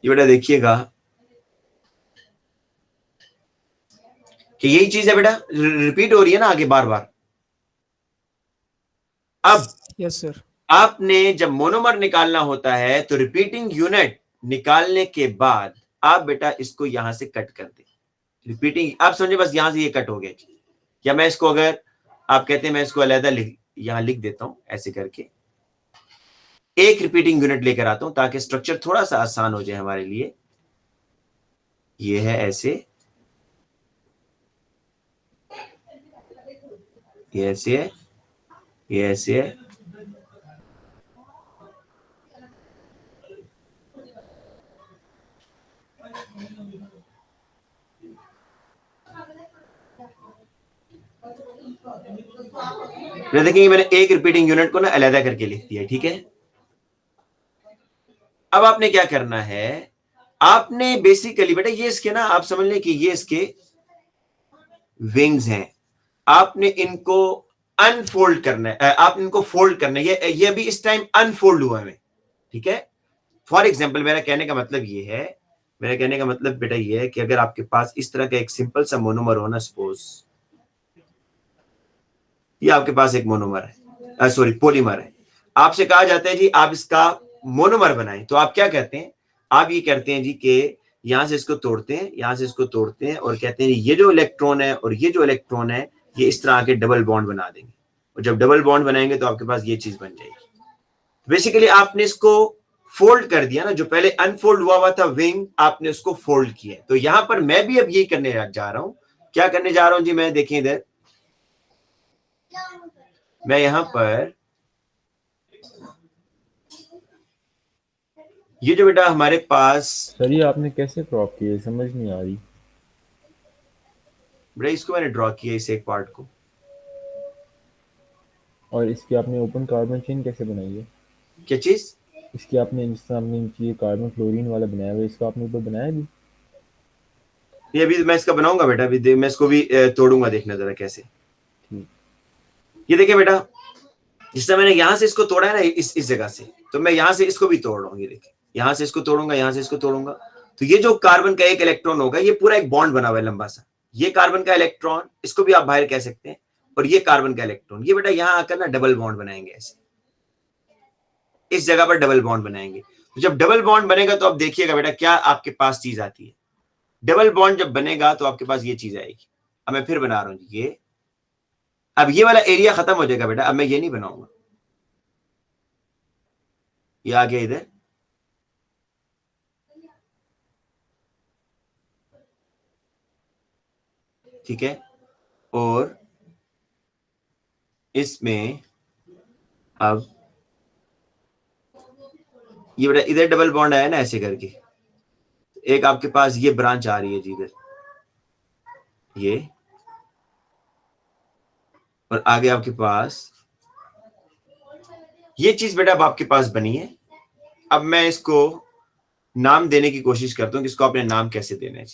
ये बेटा देखिएगा कि यही चीज है बेटा, रिपीट हो रही है ना आगे बार बार। अब यस सर। आपने जब मोनोमर निकालना होता है तो रिपीटिंग यूनिट निकालने के बाद आप बेटा इसको यहां से कट कर दें। रिपीटिंग आप समझे, बस यहां से ये कट हो गया। या मैं इसको, अगर आप कहते हैं मैं इसको अलग यहां लिख देता हूं ऐसे करके, एक रिपीटिंग यूनिट लेकर आता हूं ताकि स्ट्रक्चर थोड़ा सा आसान हो जाए हमारे लिए। ये है ऐसे, ये ऐसे है, ये ऐसे है, देखेंगे मैंने एक रिपीटिंग यूनिट को ना अलग करके लिख दिया, ठीक है। अब आपने क्या करना है, आपने बेसिकली बेटा ये इसके ना, आप समझ लें कि ये इसके विंग्स हैं, आपने इनको अनफोल्ड करना है, आप इनको फोल्ड करना है। ये भी इस टाइम अनफोल्ड हुआ है, ठीक है। फॉर एग्जाम्पल मेरा कहने का मतलब ये है, मेरा कहने का मतलब बेटा ये है कि अगर आपके पास इस तरह का एक सिंपल सा मोनोमर हो ना, सपोज ये आपके पास एक मोनोमर है, सॉरी पॉलीमर है, आपसे कहा जाता है जी आप इसका मोनोमर बनाएं, तो आप क्या कहते हैं, आप ये कहते हैं जी कि यहां से इसको तोड़ते हैं, यहां से इसको तोड़ते हैं और कहते हैं ये जो इलेक्ट्रॉन है और ये जो इलेक्ट्रॉन है ये इस तरह के डबल बॉन्ड बना देंगे, और जब डबल बॉन्ड बनाएंगे तो आपके पास ये चीज बन जाएगी। बेसिकली आपने इसको फोल्ड कर दिया ना, जो पहले अनफोल्ड हुआ था विंग, आपने उसको फोल्ड किया। तो यहां पर मैं भी अब यही करने जा रहा हूं। क्या करने जा रहा हूं जी, मैं देखें इधर, मैं यहां पर ये जो बेटा हमारे पास, सर ये आपने कैसे क्रॉप किया, समझ नहीं आ रही। बेटा इसको मैंने ड्रॉ किया इस एक पार्ट को। और इसकी आपने ओपन कार्बन चेन कैसे बनाई है। क्या चीज, इसकी आपने जिस तरह आपने ये कार्बन क्लोरीन वाला बनाया हुआ है, इसका आपने ऊपर बनाया भी। ये अभी मैं इसका बनाऊंगा बेटा, अभी मैं इसको भी तोड़ूंगा, देखना जरा कैसे। ठीक। ये देखिए बेटा, जिस तरह मैंने यहां से इसको तोड़ा है ना, इस जगह से, तो मैं यहां से इसको भी तोड़ रहा हूँ। ये देखिए यहां से इसको तोड़ूंगा, यहां से इसको तोड़ूंगा, तो ये जो कार्बन का एक इलेक्ट्रॉन होगा ये पूरा एक बॉन्ड बना हुआ है लंबा सा। ये कार्बन का इलेक्ट्रॉन, इसको भी आप बाहर कह सकते हैं, और ये कार्बन का इलेक्ट्रॉन, ये बेटा यहां आकर ना डबल बॉन्ड बनाएंगे ऐसे, इस जगह पर डबल बॉन्ड बनाएंगे। तो जब डबल बॉन्ड बनेगा तो अब देखिएगा बेटा क्या आपके पास चीज आती है। डबल बॉन्ड जब बनेगा तो आपके पास ये चीज आएगी। अब मैं फिर बना रहा हूं ये, अब ये वाला एरिया खत्म हो जाएगा बेटा, अब मैं ये नहीं बनाऊंगा, ये आ गया इधर, ठीक है, और इसमें अब ये बेटा इधर डबल बॉन्ड आया ना ऐसे करके, एक आपके पास ये ब्रांच आ रही है जी इधर, ये, और आगे आपके पास ये चीज बेटा अब आपके पास बनी है। अब मैं इसको नाम देने की कोशिश करता हूं कि इसको आपने नाम कैसे देना है।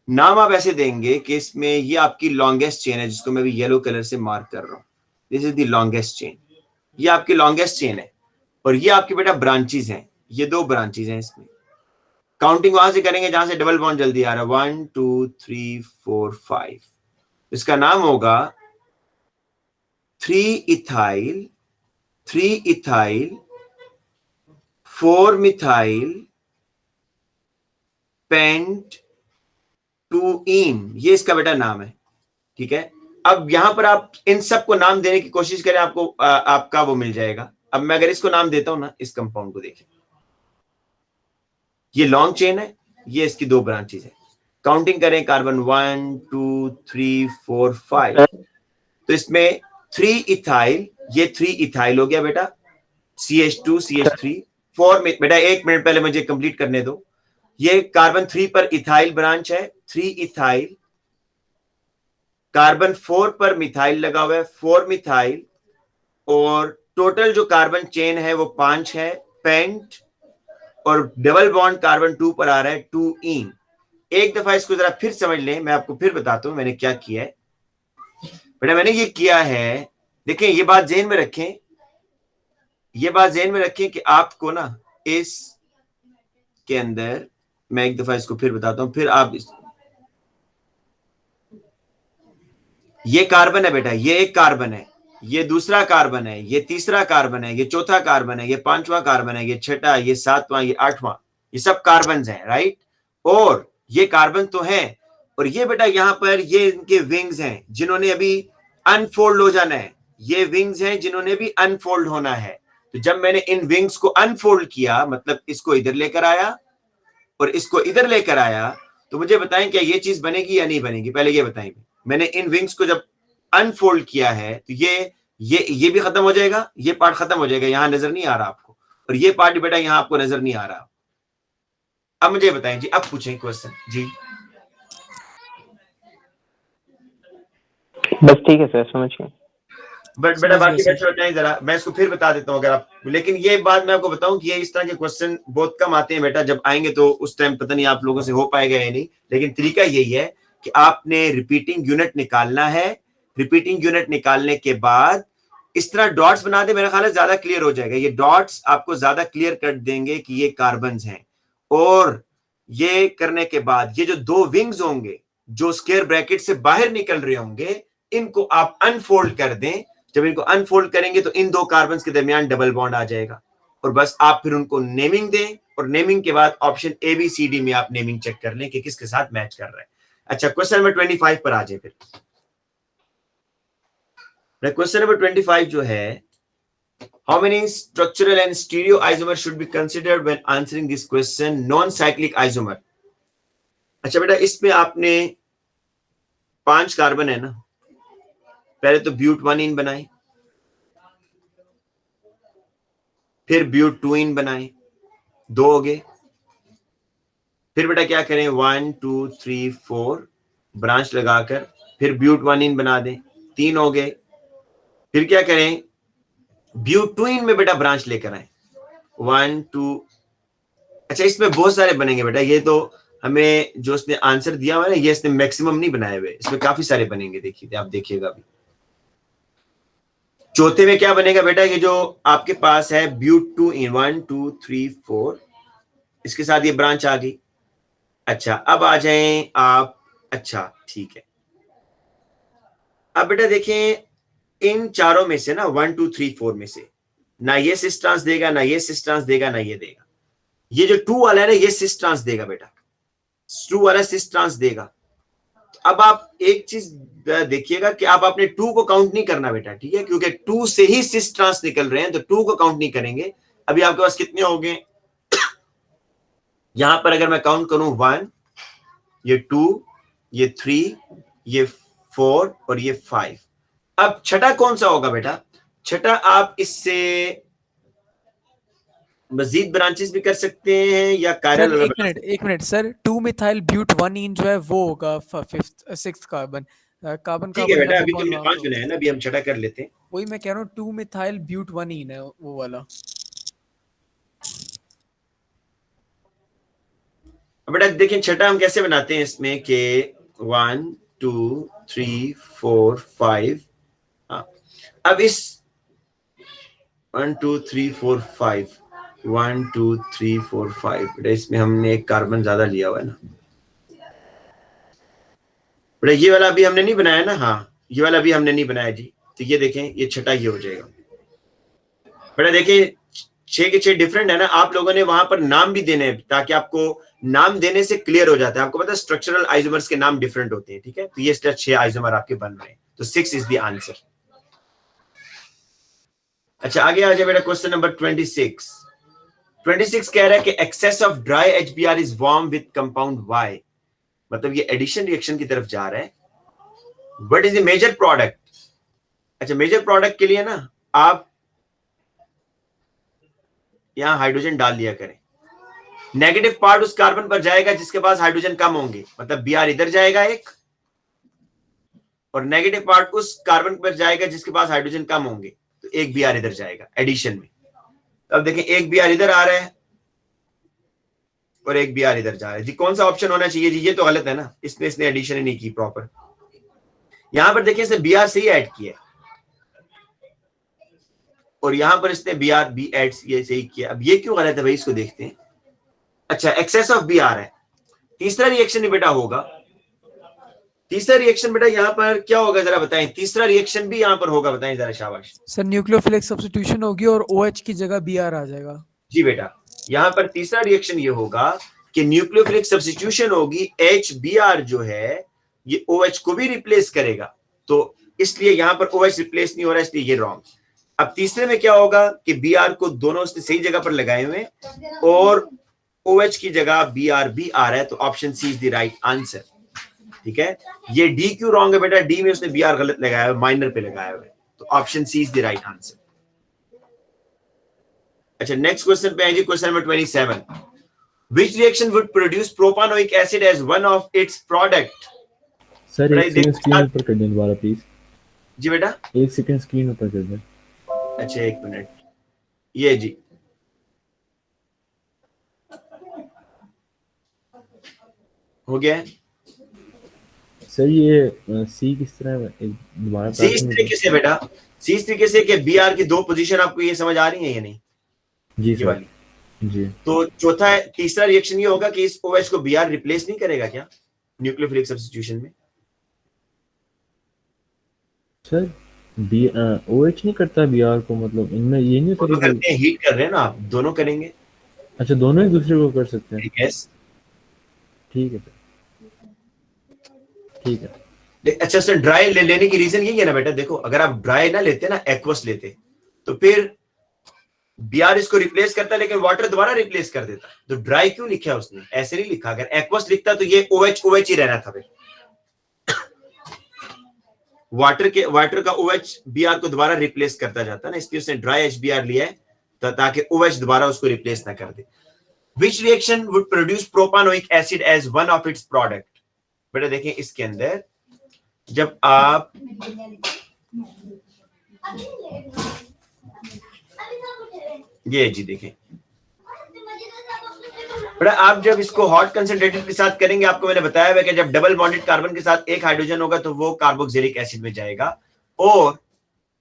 नाम आप ऐसे देंगे कि इसमें ये आपकी लॉन्गेस्ट चेन है, जिसको मैं भी येलो कलर से मार्क कर रहा हूं, this is the longest chain, ये आपकी लॉन्गेस्ट चेन है, और ये आपकी बेटा ब्रांचेस हैं, ये दो ब्रांचेस हैं। इसमें काउंटिंग वहां से करेंगे जहां से डबल बॉन्ड जल्दी आ रहा है, 1 2 3 4 5, इसका नाम होगा 3 इथाइल 4 मिथाइल पेंट 2 इन, ये इसका बेटा नाम है, ठीक है। अब यहां पर आप इन सबको नाम देने की कोशिश करें, आपको आपका वो मिल जाएगा। अब मैं अगर इसको नाम देता हूं ना, इस कंपाउंड को देखिए, ये लॉन्ग चेन है, ये इसकी 2 ब्रांचेस है। काउंटिंग करें कार्बन 1 2 3 4 5, तो इसमें 3 इथाइल, ये 3 इथाइल हो गया बेटा, CH2 CH3 4 में बेटा 1 मिनट पहले मुझे कंप्लीट करने दो। ये कार्बन 3 पर इथाइल ब्रांच है, 3 इथाइल, कार्बन 4 पर मिथाइल लगा हुआ है, 4 मिथाइल, और टोटल जो कार्बन चेन है वो 5 है, पेंट, और डबल बॉन्ड कार्बन 2 पर आ रहा है 2 इन। एक दफा इसको जरा फिर समझ लें, मैं आपको फिर बताता हूं मैंने क्या किया है। बेटा मैंने ये किया है, देखें ये बात ज़हन में रखें, ये बात ज़हन में रखें कि आपको ना इस के अंदर, मैं एक दफा इसको फिर बताता हूं, फिर आप ये कार्बन है बेटा, ये एक कार्बन है, ये दूसरा कार्बन है, ये तीसरा कार्बन है, ये चौथा कार्बन है, ये 5वां कार्बन है, ये 6वां, ये 7वां, ये 8वां, ये सब कार्बन हैं, राइट। और ये कार्बन तो हैं, और ये बेटा यहाँ पर ये इनके विंग्स हैं जिन्होंने अभी अनफोल्ड हो जाना है, ये विंग्स हैं जिन्होंने भी अनफोल्ड होना है। तो जब मैंने इन विंग्स को अनफोल्ड किया, मतलब इसको इधर लेकर आया और इसको इधर लेकर आया, तो मुझे बताएं क्या ये चीज बनेगी या नहीं बनेगी, पहले ये बताएं। मैंने इन विंग्स को जब अनफोल्ड किया है तो ये भी खत्म हो जाएगा, ये पार्ट खत्म हो जाएगा, यहां नजर नहीं आ रहा आपको, और ये पार्ट बेटा यहां आपको नजर नहीं आ रहा। अब मुझे बताएं जी, अब पूछें क्वेश्चन जी। बस ठीक है सर, समझ गए। बट बेटा बाकी बच्चे बताएं जरा, मैं इसको फिर बता देता हूं अगर आप, लेकिन ये बात मैं आपको बताऊं कि ये इस तरह के क्वेश्चन बहुत कम आते हैं बेटा, जब आएंगे तो उस टाइम पता नहीं आप लोगों से हो पाएगा या नहीं, लेकिन तरीका यही है कि आपने रिपीटिंग यूनिट निकालना है। रिपीटिंग यूनिट निकालने के बाद इस तरह डॉट्स बना दे, मेरा ख्याल है ज्यादा क्लियर हो जाएगा। ये डॉट्स आपको ज्यादा क्लियर कर देंगे कि ये कार्बन्स हैं। और ये करने के बाद ये जो 2 विंग्स होंगे जो स्क्वायर ब्रैकेट से बाहर निकल रहे होंगे, इनको आप अनफोल्ड कर दें। जब इनको अनफोल्ड करेंगे तो इन 2 कार्बन के दरमियान डबल बॉन्ड आ जाएगा, और बस आप फिर उनको नेमिंग दें, और नेमिंग के बाद ऑप्शन ABCD में आप नेमिंग चेक कर लें कि किसके साथ मैच कर रहा है। अच्छा, क्वेश्चन नंबर 25 पर आ जाए फिर। क्वेश्चन नंबर 25 जो है, how many structural and stereo isomer should be considered when answering this question, non cyclic isomer. अच्छा बेटा, इसमें आपने 5 कार्बन है ना, पहले तो ब्यूट 1 इन बनाए, फिर ब्यूट 2 इन बनाए, 2 हो गए। फिर बेटा क्या करें, 1 2 3 4 ब्रांच लगाकर फिर ब्यूट 1 इन बना दें, 3 हो गए। फिर क्या करें, ब्यूट 2 इन में बेटा ब्रांच लेकर आए, 1 2। अच्छा, इसमें बहुत सारे बनेंगे बेटा, ये तो हमें जो उसने आंसर दिया हुआ है ना, ये इसने मैक्सिमम नहीं बनाए हुए, इसमें काफी सारे बनेंगे, देखिए आप देखिएगा अभी। चौथे में क्या बनेगा बेटा, ये जो आपके पास है ब्यूट 2 इन, 1 2 3 4, इसके साथ ये ब्रांच आ गई। अच्छा, अब आ जाएं आप, अच्छा ठीक है। अब बेटा देखें, इन चारों में से ना 1 2 3 4 में से ना ये सिस ट्रांस देगा, ना ये सिस ट्रांस देगा, ना ये देगा। ये जो 2 वाला है ना, ये सिस ट्रांस देगा बेटा, 2 वाला सिस ट्रांस देगा। अब आप एक चीज देखिएगा कि आप अपने 2 को काउंट नहीं करना बेटा, ठीक है, क्योंकि 2 से ही सिस ट्रांस निकल रहे हैं, तो 2 को काउंट नहीं करेंगे। अभी आपके पास कितने हो गए, यहां पर अगर मैं काउंट करूं 1, ये 2, ये 3, ये 4 और ये 5। अब छठा कौन सा होगा बेटा, छठा आप इससे मजीद ब्रांचेस भी कर सकते हैं या कायरल। एक मिनट सर, 2 मिथाइल ब्यूट 1 इन जो है वो होगा 5th 6th कार्बन, कार्बन ठीक है बेटा, अभी तुमने 5 बनाया ना, अभी हम छठा कर लेते हैं। वही मैं कह रहा हूँ, 2 मिथाइल ब्यूट 1 इन है वो वाला। बेटा देखिए छठा हम कैसे बनाते हैं इसमें कि 1 2 3 4 5। अब इस 1 2 3 4 5 1 2 3 4 5 बेटा, इसमें हमने एक कार्बन ज्यादा लिया हुआ है ना बेटा, ये वाला अभी हमने नहीं बनाया ना, हाँ ये वाला अभी हमने नहीं बनाया जी। तो ये देखें, ये छठा ये हो जाएगा बेटा। देखिए 6 के 6 डिफरेंट है ना, आप लोगों ने वहां पर नाम भी देने हैं ताकि आपको नाम देने से क्लियर हो जाता है। आपको पता है स्ट्रक्चरल आइसोमर्स के नाम डिफरेंट होते हैं, ठीक है। तो ये 6 आइसोमर आपके बन रहे हैं, तो 6 इज द आंसर। अच्छा आगे आ जाए बेटा, क्वेश्चन नंबर 26। 26 कह रहा है कि excess of dry HBr is warm with compound Y, मतलब ये एडिशन रिएक्शन की तरफ जा रहा है. What is the major product? अच्छा, मेजर प्रोडक्ट के लिए ना आप यहां हाइड्रोजन डाल दिया करें. नेगेटिव पार्ट उस कार्बन पर जाएगा जिसके पास हाइड्रोजन कम होंगे, मतलब Br इधर जाएगा एक, और नेगेटिव पार्ट उस कार्बन पर जाएगा जिसके पास हाइड्रोजन कम होंगे, तो एक Br इधर जाएगा एडिशन में. अब देखें, एक Br इधर आ रहा है और एक Br इधर जा रहा है. जी कौन सा ऑप्शन होना चाहिए? जी ये तो गलत है ना, इसने एडिशन ही नहीं की प्रॉपर. यहां पर देखिए, इसने Br से ही ऐड किया और यहां पर इसने Br भी ऐड से ही किया. अब ये क्यों गलत है भाई, इसको देखते हैं. अच्छा, एक्सेस ऑफ Br है. तीसरा रिएक्शन ही बेटा होगा. तीसरा रिएक्शन बेटा यहां पर क्या होगा जरा बताएं. तीसरा रिएक्शन भी यहां पर होगा, बताएं जरा, शाबाश. सर न्यूक्लियोफिलिक सब्स्टिट्यूशन होगी और OH की जगह Br आ जाएगा. जी बेटा, यहां पर तीसरा रिएक्शन ये होगा कि न्यूक्लियोफिलिक सब्स्टिट्यूशन होगी. HBr जो है ये OH को भी रिप्लेस करेगा, तो इसलिए यहां पर OH रिप्लेस नहीं हो रहा है, इसलिए ये रॉन्ग. अब तीसरे में क्या होगा कि Br को दोनों उसने सही जगह पर लगाए हुए और OH की जगह Br भी आ रहा है, तो option C is the right answer. ठीक है, ये डी क्यों रॉन्ग है बेटा? डी में उसने Br गलत लगाया है, माइनर पे लगाया हुआ है, तो option C is the right answer. अच्छा, नेक्स्ट क्वेश्चन पे है जी, question number 27. Which reaction would produce propanoic acid as one of its product? Sir एक सेकंड स्क्रीन ऊपर कर दें दोबारा प्लीज. जी बेटा, एक सेकंड स्क्रीन ऊपर कर दें. अच्छा एक मिनट, ये जी हो गया है. सर ये सी किस तरह दोबारा सी इस तरीके से बेटा, सी इस तरीके से कि Br की दो पोजीशन आपको ये समझ आ रही है या नहीं? जी ये सर वाली. जी. तो चौथा तीसरा रिएक्शन ये होगा कि इस OH को Br रिप्लेस नहीं करेगा क्या न्यूक्लियोफिलिक सब्स्टिट्यूशन में? सर OH नहीं करता Br को, मतलब इनमें ये नहीं दोनों होता करते हैं, हीट कर रहे हैं ना आप, दोनों करेंगे. अच्छा दोनों एक दूसरे को कर सकते हैं. यस. ठीक है सर, ठीक है. अच्छा सर, ड्राई लेने की रीजन यही है ना बेटा. देखो, अगर आप ड्राई ना लेते ना, एक्वस लेते, तो फिर Br इसको रिप्लेस करता, लेकिन वाटर दोबारा रिप्लेस कर देता. तो ड्राई क्यों लिखा उसने? ऐसे नहीं लिखा. अगर एक्वस लिखता तो ये OH ही रहना था फिर. वाटर का OH Br को दोबारा रिप्लेस करता जाता ना, इसलिए उसने ड्राई HBr लिया है ताकि OH दोबारा उसको रिप्लेस ना कर दे. Which reaction would produce propanoic acid as one of its product? बेटा देखें, इसके अंदर जब आप ये जी देखें बेटा, आप जब इसको हॉट कंसंट्रेटेड के साथ करेंगे, आपको मैंने बताया हुआ कि जब डबल बॉन्डेड कार्बन के साथ एक हाइड्रोजन होगा तो वो कार्बोक्सिलिक एसिड में जाएगा. और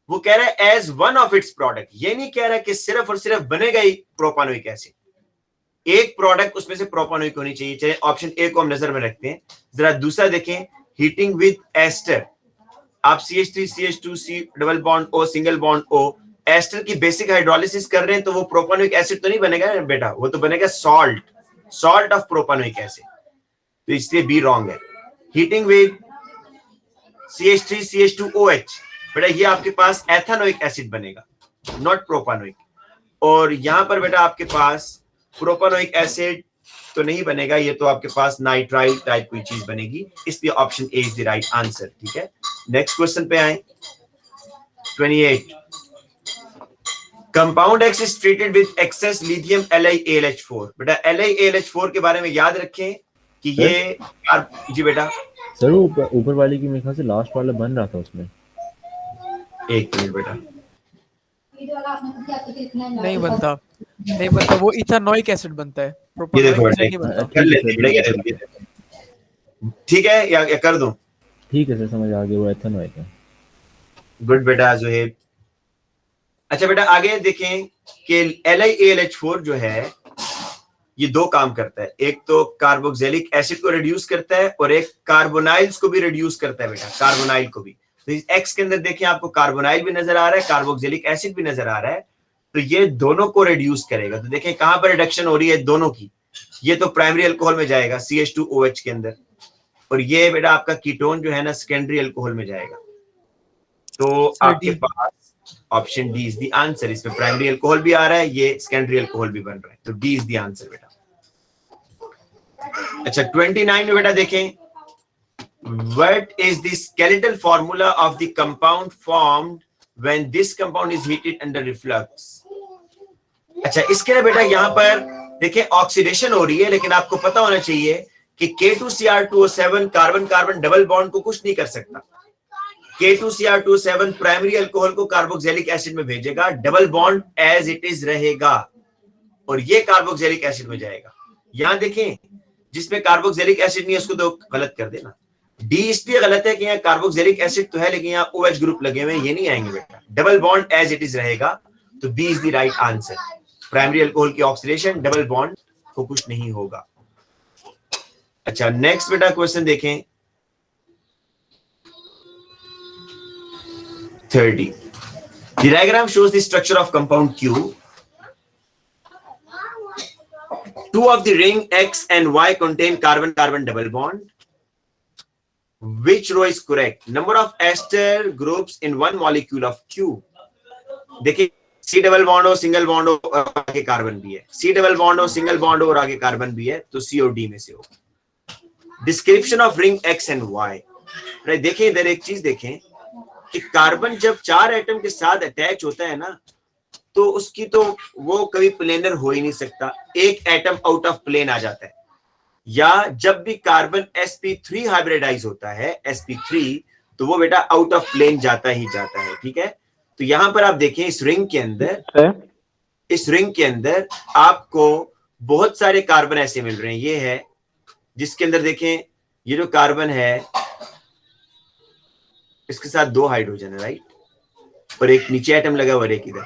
वो कह रहा है as one of its product, ये नहीं कह रहा कि सिर्फ और सिर्फ बनेगा ही प्रोपानोइक एसिड. एक प्रोडक्ट उसमें से प्रोपानोइक होनी चाहिए. चलिए ऑप्शन ए को हम नजर में रखते हैं. जरा दूसरा देखें, हीटिंग विद एस्टर. आप CH3 CH2 C double bond O single bond O ester की बेसिक हाइड्रोलिसिस कर रहे हैं, तो वो प्रोपानोइक एसिड तो नहीं बनेगा बेटा, वो तो बनेगा सॉल्ट ऑफ प्रोपानोइक एसिड. तो इसलिए बी रॉन्ग है. हीटिंग विद CH3 CH2OH, बेटा ये आपके पास एथेनोइक एसिड बनेगा, नॉट प्रोपानोइक. और यहां पर बेटा आपके पास प्रोपानोइक एसिड तो नहीं बनेगा, ये तो आपके पास नाइट्राइल टाइप कोई चीज बनेगी. इसलिए option A is the right answer. ठीक है, नेक्स्ट क्वेश्चन पे आए. 28. Compound X is treated with excess lithium LiAlH4. बेटा LiAlH4 के बारे में याद रखें कि ये जी बेटा. सर वो ऊपर वाले की मेरे ख्याल से लास्ट वाला बन रहा था उसमें. एक मिनट बेटा, नहीं बनता, वो इथेनोइक एसिड बनता है, ये देखो प्रोपानोइक एसिड नहीं बनता. कर लेते हैं. ठीक है, या कर दूं? ठीक है सर, समझ आ गया, वो एथेनोइक है. गुड बेटा जोहेब. अच्छा बेटा आगे देखें कि LiAlH4 जो है ये दो काम करता है. एक तो कार्बोक्सिलिक एसिड को रिड्यूस करता है और एक कार्बोनाइल्स को भी रिड्यूस करता है बेटा, कार्बोनाइल को भी. तो इस X के अंदर देखें, आपको कार्बोनाइल भी नजर आ रहा है, कार्बोक्सिलिक एसिड भी नजर आ रहा है. तो ये दोनों को रिड्यूस करेगा. तो देखें कहां पर रिडक्शन हो रही है दोनों की. ये तो प्राइमरी अल्कोहल में जाएगा CH2OH के अंदर, और ये बेटा आपका कीटोन जो है ना सेकेंडरी अल्कोहल में जाएगा. तो आपके पास option D is the answer. इसमें प्राइमरी अल्कोहल भी आ रहा है, ये सेकेंडरी अल्कोहल भी बन रहा है, तो डी इज द आंसर बेटा। अच्छा 29 में बेटा देखें, what is the skeletal formula of the compound formed when this compound is heated under reflux? अच्छा इसके लिए बेटा यहां पर देखें ऑक्सीडेशन हो रही है, लेकिन आपको पता होना चाहिए कि K2Cr2O7 carbon carbon double bond को कुछ नहीं कर सकता। K2Cr2O7 प्राइमरी अल्कोहल को कार्बोक्सिलिक एसिड में भेजेगा, double bond as it is रहेगा और ये कार्बोक्सिलिक एसिड में जाएगा। यहां देखें जिसमें कार्बोक्सिलिक एसिड नहीं है उसको तो गलत कर देना। डी इसलिए गलत है कि यहाँ कार्बोक्सिलिक एसिड तो है, लेकिन यहाँ OH ग्रुप लगे हुए हैं, ये नहीं आएंगे बेटा। Double bond as it is रहेगा, तो B is the right answer. Primary alcohol की ऑक्सीडेशन डबल बॉन्ड को कुछ नहीं होगा। अच्छा नेक्स्ट बेटा क्वेश्चन देखें 30। The diagram shows the structure of compound Q. Two of the ring X and Y contain carbon-carbon double bond. Which row is correct? Number of ester groups in one molecule of Q. देखिए C double bond हो, single bond हो और आगे carbon भी है, C double bond हो, single bond हो और आगे कार्बन भी है, तो C और D में से हो। Description of ring X and Y। देखिए इधर एक चीज देखें कि कार्बन जब 4 एटम के साथ अटैच होता है ना, तो उसकी तो वो कभी प्लेनर हो ही नहीं सकता, एक एटम आउट ऑफ प्लेन आ जाता है। या जब भी कार्बन sp3 हाइब्रिडाइज होता है sp3, तो वो बेटा आउट ऑफ प्लेन जाता ही जाता है। ठीक है, तो यहां पर आप देखें इस रिंग के अंदर आपको बहुत सारे कार्बन ऐसे मिल रहे हैं। ये है जिसके अंदर देखें ये जो कार्बन है इसके साथ 2 हाइड्रोजन है, राइट, और एक नीचे एटम लगा हुआ और एक इधर,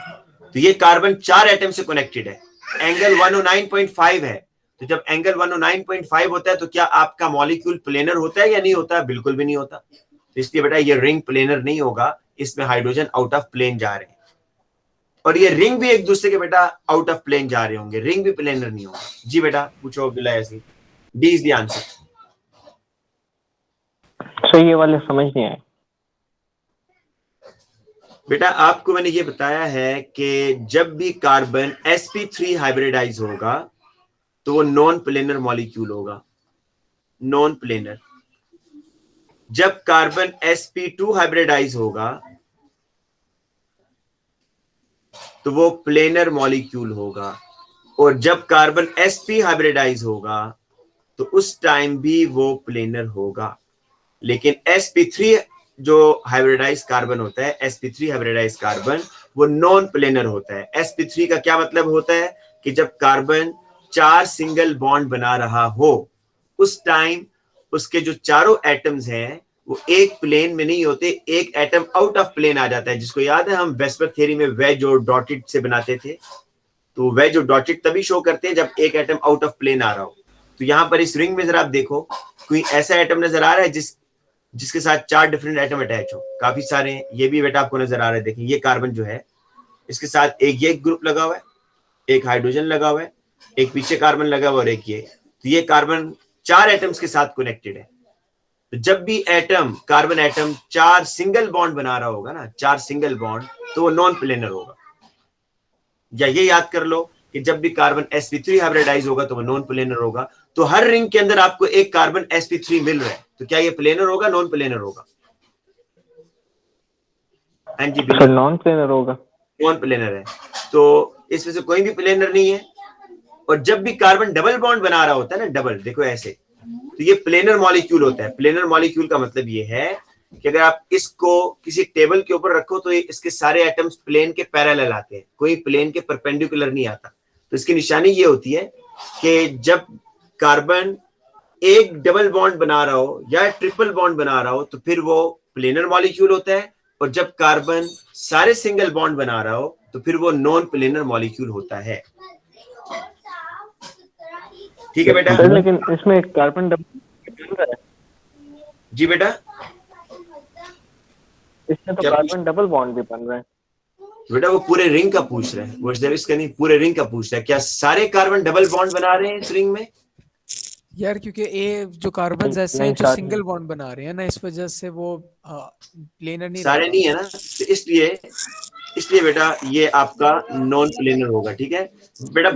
तो ये कार्बन 4 एटम से कनेक्टेड है। एंगल 109.5 है, तो जब एंगल 109.5 होता है तो क्या आपका मॉलिक्यूल प्लेनर होता है या नहीं होता? बिल्कुल भी नहीं होता। तो इसलिए बेटा ये रिंग प्लेनर नहीं होगा, इसमें हाइड्रोजन आउट ऑफ प्लेन जा रहे हैं, और ये रिंग भी एक दूसरे के बेटा आउट ऑफ प्लेन जा रहे होंगे, रिंग भी प्लेनर नहीं होगा। जी बेटा पूछो Abdullah Yasin. D is the answer. सही, ये वाले समझ नहीं आए बेटा आपको मैंने ये बताया है कि जब भी कार्बन sp3 हाइब्रिडाइज होगा तो वो नॉन प्लेनर मॉलिक्यूल होगा, नॉन प्लेनर। जब कार्बन sp2 हाइब्रिडाइज होगा तो वो प्लेनर मॉलिक्यूल होगा, और जब कार्बन sp हाइब्रिडाइज होगा तो उस टाइम भी वो प्लेनर होगा। लेकिन sp3 जो हाइब्रिडाइज कार्बन होता है, sp3 हाइब्रिडाइज कार्बन, वो नॉन प्लेनर होता है। sp3 का क्या मतलब होता है कि जब कार्बन 4 सिंगल बॉन्ड बना रहा हो उस टाइम उसके जो चारों एटम्स हैं वो एक प्लेन में नहीं होते, एक एटम आउट ऑफ प्लेन आ जाता है, जिसको याद है हम वेस्पर थ्योरी में वेज और डॉटेड से बनाते थे। तो वेज और डॉटेड तभी शो करते हैं जब एक एटम आउट ऑफ प्लेन आ रहा हो। तो यहाँ पर इस रिंग में जरा आप देखो कोई ऐसा एटम नजर आ रहा है जिसके साथ 4 डिफरेंट एटम अटैच हो, काफी सारे हैं। ये भी बेटा आपको नजर आ रहा है, देखिए ये कार्बन जो है इसके साथ एक ये ग्रुप लगा हुआ है, एक हाइड्रोजन लगा हुआ है, एक पीछे कार्बन लगा हुआ और एक ये, तो ये कार्बन 4 एटम्स के साथ कनेक्टेड है। तो जब भी कार्बन एटम 4 सिंगल बॉन्ड बना रहा होगा ना, 4 सिंगल बॉन्ड, तो वो नॉन प्लेनर होगा। या ये याद कर लो कि जब भी कार्बन sp3 हाइब्रिडाइज होगा तो वो नॉन प्लेनर होगा। तो हर रिंग के अंदर आपको एक कार्बन sp3 मिल रहा है, तो क्या ये प्लेनर होगा, नॉन प्लेनर होगा? हाँ जी बिल्कुल नॉन प्लेनर होगा, नॉन प्लेनर है, तो इसमें से कोई भी प्लेनर नहीं है। और जब भी कार्बन डबल बॉन्ड बना रहा होता है ना, डबल, देखो ऐसे, तो ये प्लेनर मॉलिक्यूल होता है। प्लेनर मॉलिक्यूल का मतलब ये है कि अगर आप इसको किसी टेबल के ऊपर रखो तो इसके सारे एटम्स प्लेन के पैरेलल आते हैं, कोई प्लेन के परपेंडिकुलर नहीं आता। तो इसकी निशानी ये होती है कि जब कार्बन एक डबल बॉन्ड बना रहा हो या ट्रिपल बॉन्ड बना रहा हो तो फिर वो प्लेनर मॉलिक्यूल होता है, और जब कार्बन सारे सिंगल बॉन्ड बना रहा हो तो फिर वो नॉन प्लेनर मॉलिक्यूल होता है। ठीक है बेटा। सर लेकिन इसमें कार्बन डबल, जी बेटा, इसमें तो कार्बन डबल बॉन्ड भी बन रहा है। बेटा वो पूरे रिंग का पूछ रहा है, वो इसका नहीं, पूरे रिंग का पूछ रहा है, क्या सारे कार्बन डबल बॉन्ड बना रहे हैं इस रिंग में? यार क्योंकि ए जो कार्बन ऐसे हैं जो सिंगल बॉन्ड बना रहे हैं ना, इस वजह से वो प्लेनर नहीं, सारे नहीं है ना, तो इसलिए इसलिए बेटा ये आपका नॉन प्लेनर होगा, ठीक है बेटा।